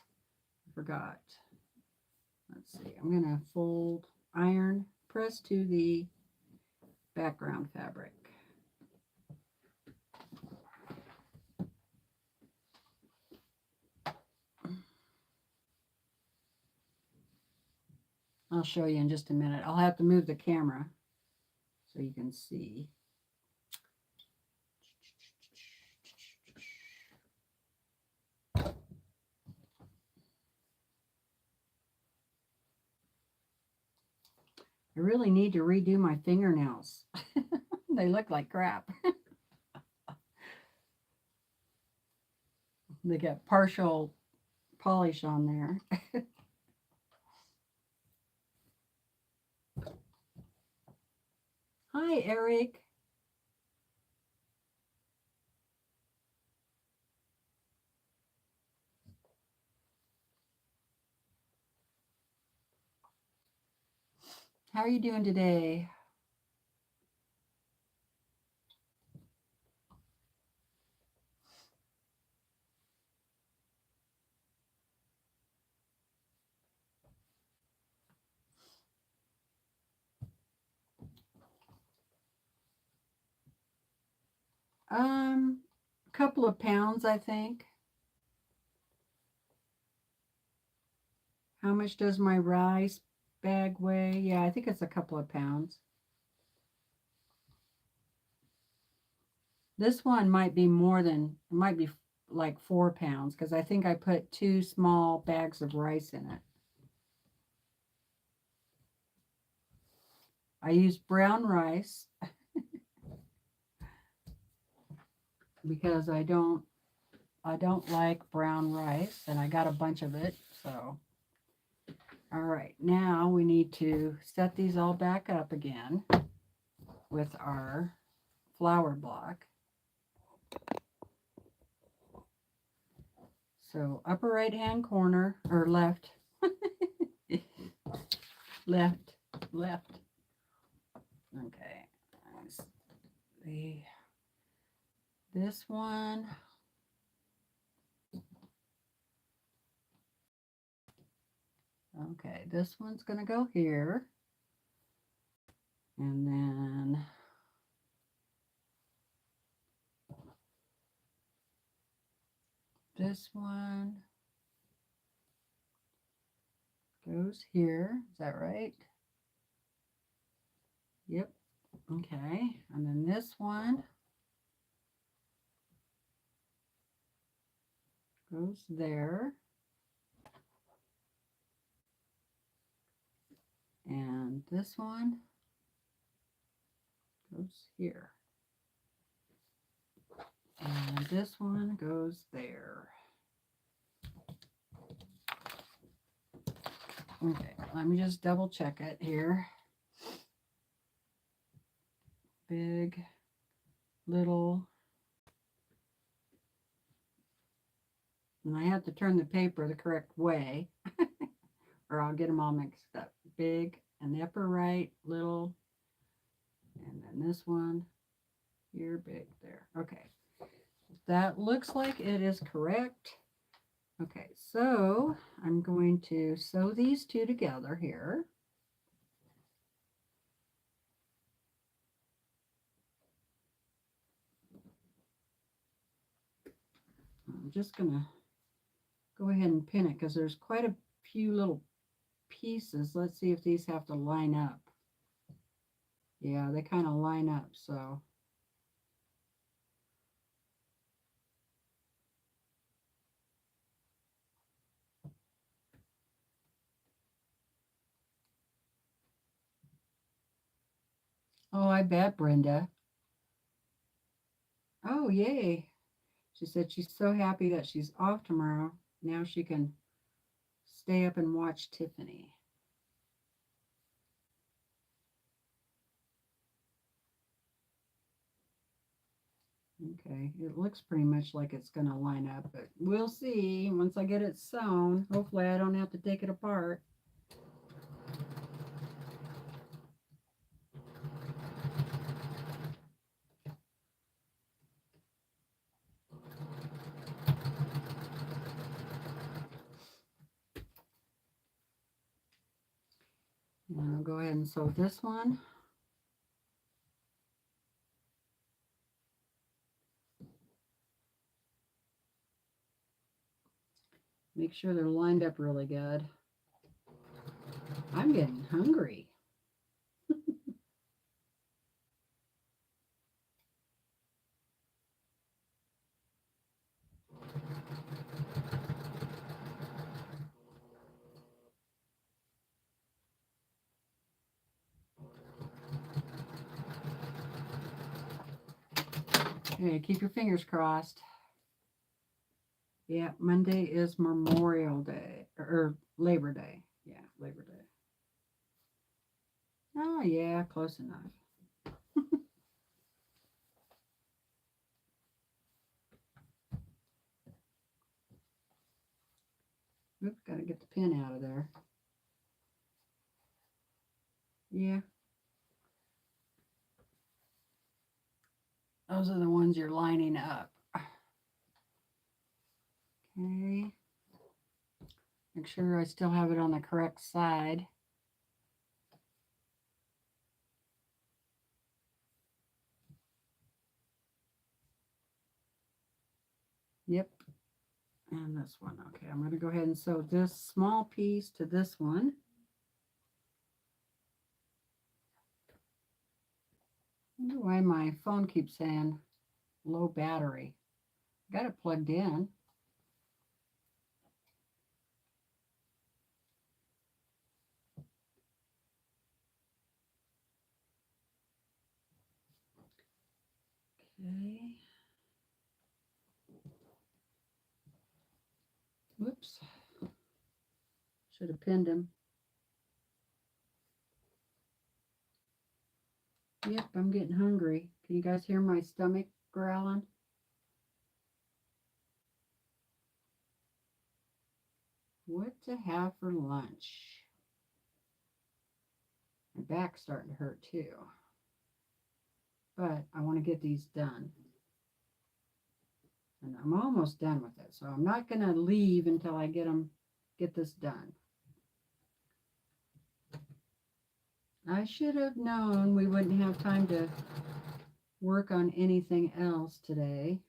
I forgot. Let's see. I'm going to fold, iron, press to the background fabric. I'll show you in just a minute. I'll have to move the camera so you can see. I really need to redo my fingernails. They look like crap. They got partial polish on there. Hi, Eric. How are you doing today? A couple of pounds, I think. How much does my rice bag weigh? Yeah, I think it's a couple of pounds. This one might be more than, it might be like 4 pounds because I think I put 2 small bags of rice in it. I use brown rice because I don't like brown rice, and I got a bunch of it. So all right, now we need to set these all back up again with our flower block. So upper right hand corner, or left, left. Okay, this one. Okay, this one's going to go here. And then this one goes here. Is that right? Yep. Okay. And then this one goes there. And this one goes here. And this one goes there. Okay, let me just double check it here. Big, little. And I have to turn the paper the correct way or I'll get them all mixed up. Big and the upper right, little, and then this one here, big there. Okay, that looks like it is correct. Okay, so I'm going to sew these two together here. I'm just going to go ahead and pin it because there's quite a few little pieces. Let's see if these have to line up. Yeah, they kind of line up, so. Oh, I bet, Brenda. Oh, yay. She said she's so happy that she's off tomorrow. Now she can stay up and watch Tiffany. Okay, it looks pretty much like it's going to line up, but we'll see once I get it sewn. Hopefully I don't have to take it apart. And I'll go ahead and sew this one. Make sure they're lined up really good. I'm getting hungry. Okay, keep your fingers crossed. Yeah, Monday is Memorial Day, or Labor Day. Yeah, Labor Day. Oh, yeah, close enough. Oops, gotta get the pin out of there. Yeah. Those are the ones you're lining up. Okay. Make sure I still have it on the correct side. Yep. And this one. Okay, I'm going to go ahead and sew this small piece to this one. I wonder why my phone keeps saying low battery. Got it plugged in. Okay. Whoops. Should have pinned him. Yep, I'm getting hungry. Can you guys hear my stomach growling? What to have for lunch? My back's starting to hurt too. But I want to get these done. And I'm almost done with it. So I'm not going to leave until I get this done. I should have known we wouldn't have time to work on anything else today.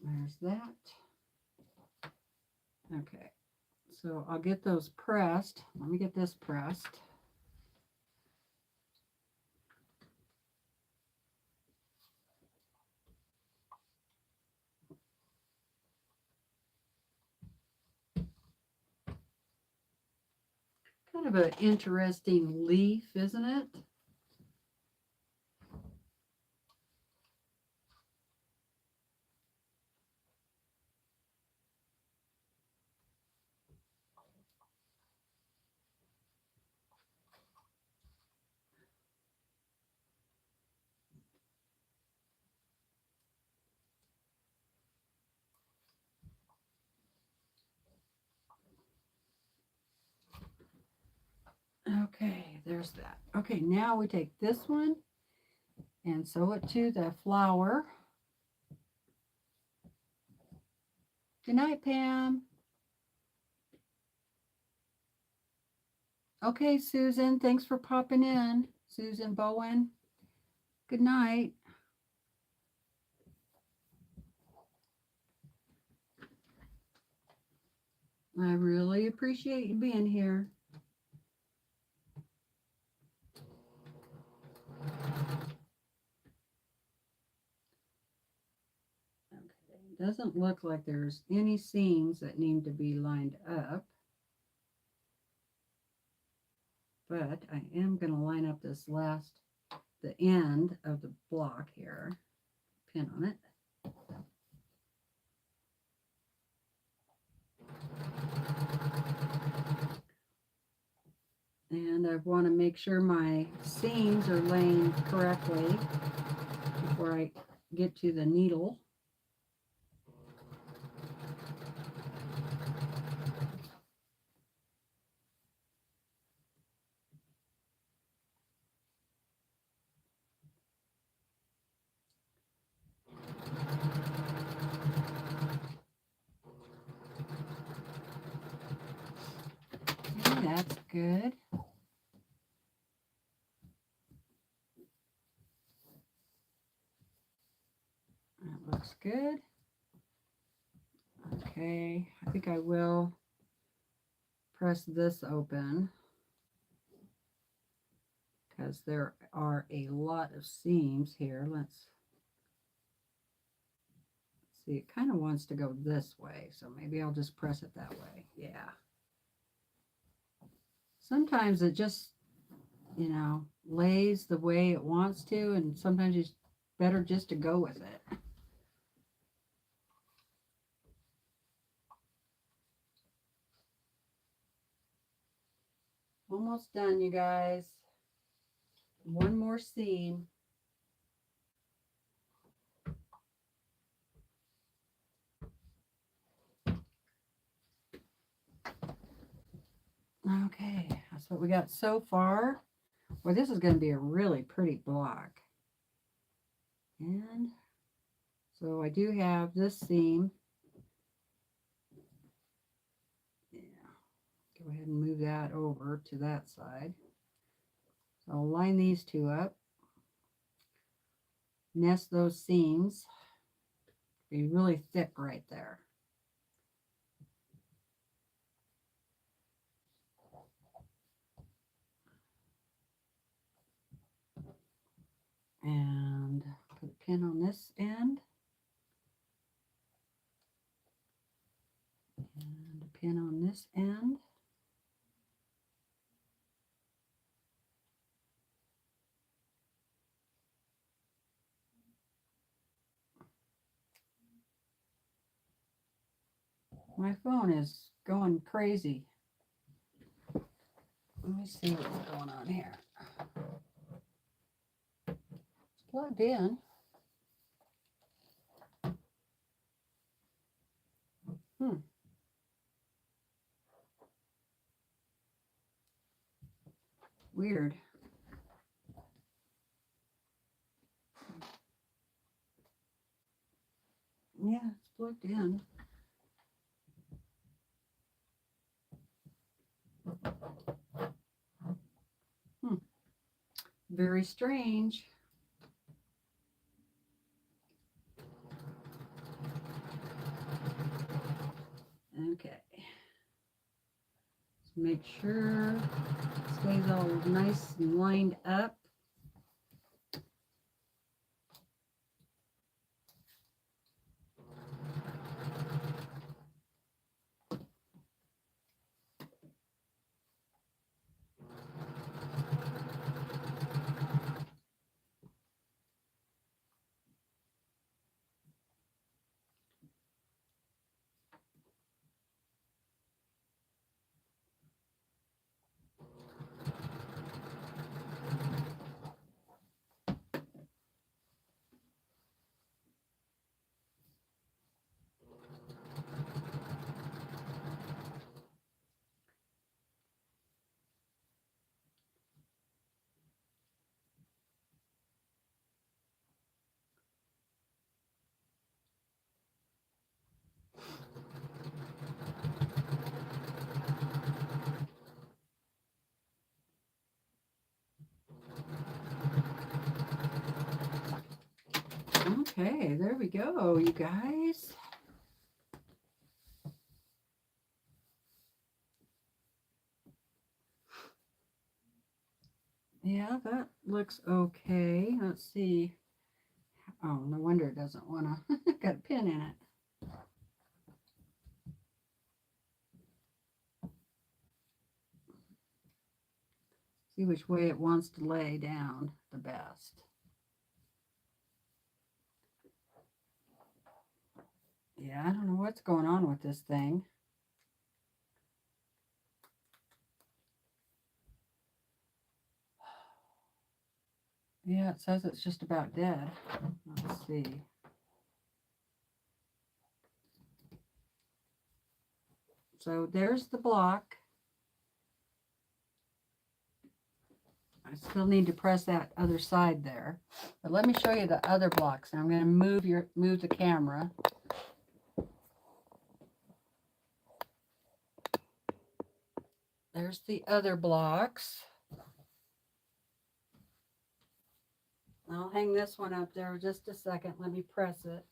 There's that. Okay, so I'll get those pressed. Let me get this pressed. Kind of an interesting leaf, isn't it? Okay, there's that. Okay, now we take this one and sew it to the flower. Good night, Pam. Okay, Susan, thanks for popping in. Susan Bowen. Good night. I really appreciate you being here. Doesn't look like there's any seams that need to be lined up, but I am going to line up this the end of the block here, pin on it. And I want to make sure my seams are laying correctly before I get to the needle. Okay, that's good. That looks good. Okay, I think I will press this open because there are a lot of seams here. Let's see, it kind of wants to go this way, so maybe I'll just press it that way. Yeah. Sometimes it just, you know, lays the way it wants to, and sometimes it's better just to go with it. Almost done, you guys. One more seam. Okay, that's what we got so far. Well, this is going to be a really pretty block. And so I do have this seam. Yeah, go ahead and move that over to that side. So I'll line these two up. Nest those seams. Be really thick right there. And put a pin on this end. And a pin on this end. My phone is going crazy. Let me see what's going on here. It's plugged in. Weird. Yeah, it's plugged in. Very strange. Okay. Let's make sure it stays all nice and lined up. Okay, there we go, you guys. Yeah, that looks okay. Let's see. Oh, no wonder it doesn't want to. Got a pin in it. See which way it wants to lay down the best. Yeah, I don't know what's going on with this thing. Yeah, it says it's just about dead. Let's see. So there's the block. I still need to press that other side there. But let me show you the other blocks. Now I'm going to move the camera. There's the other blocks. I'll hang this one up there just a second. Let me press it.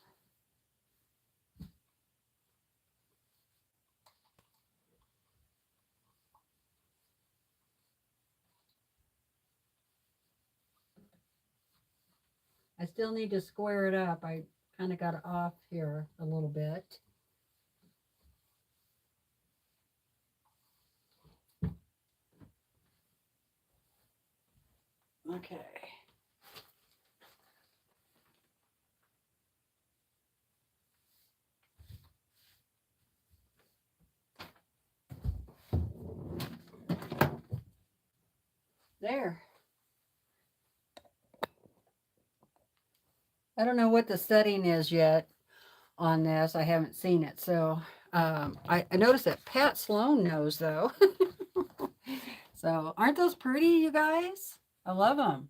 I still need to square it up. I kind of got it off here a little bit. Okay. There. I don't know what the setting is yet on this. I haven't seen it. So I noticed that Pat Sloan knows, though. So aren't those pretty, you guys? I love them.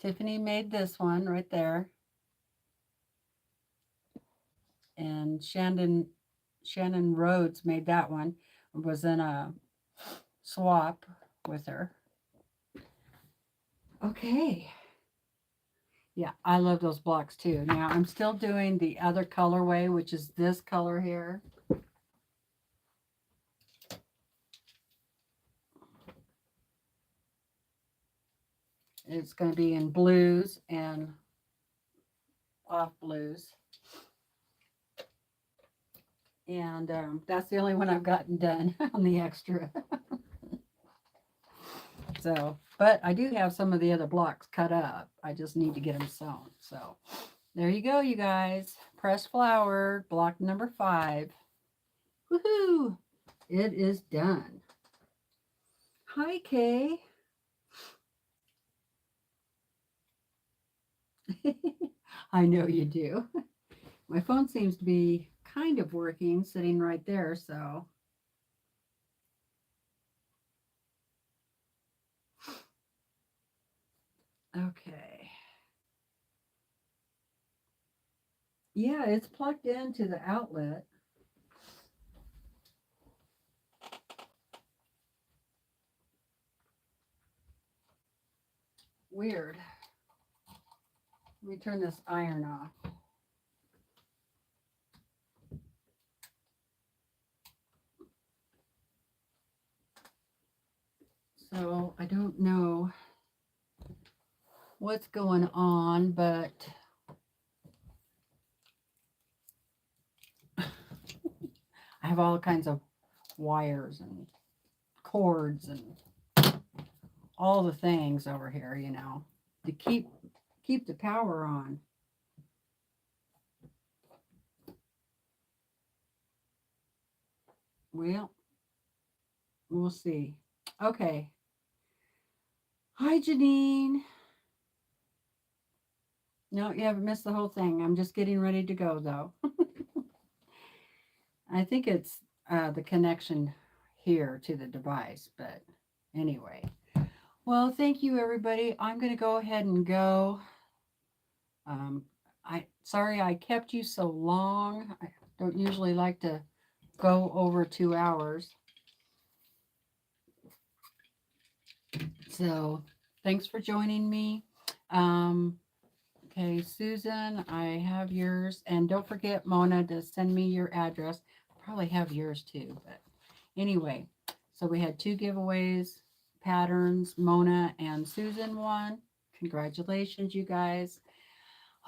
Tiffany made this one right there. And Shannon Rhodes made that one. It was in a swap with her. Okay. Yeah, I love those blocks too. Now I'm still doing the other colorway, which is this color here. It's going to be in blues and off blues. And that's the only one I've gotten done on the extra. So, but I do have some of the other blocks cut up. I just need to get them sewn. So there you go, you guys. Pressed flower, block number 5. Woohoo! It is done. Hi, Kay. I know you do. My phone seems to be kind of working, sitting right there, so. Okay. Yeah, it's plugged into the outlet. Weird. Let me turn this iron off. So I don't know what's going on, but I have all kinds of wires and cords and all the things over here, you know, to keep the power on. Well, we'll see. Okay. Hi, Janine. No, you haven't missed the whole thing. I'm just getting ready to go, though. I think it's the connection here to the device, but anyway. Well, thank you, everybody. I'm going to go ahead and go. Sorry I kept you so long. I don't usually like to go over 2 hours. So thanks for joining me. Okay, Susan, I have yours. And don't forget, Mona, to send me your address. I probably have yours too. But anyway, so we had 2 giveaways, patterns. Mona and Susan won. Congratulations, you guys.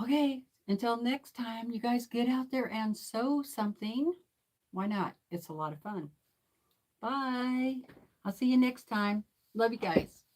Okay, until next time, you guys get out there and sew something. Why not? It's a lot of fun. Bye. I'll see you next time. Love you guys.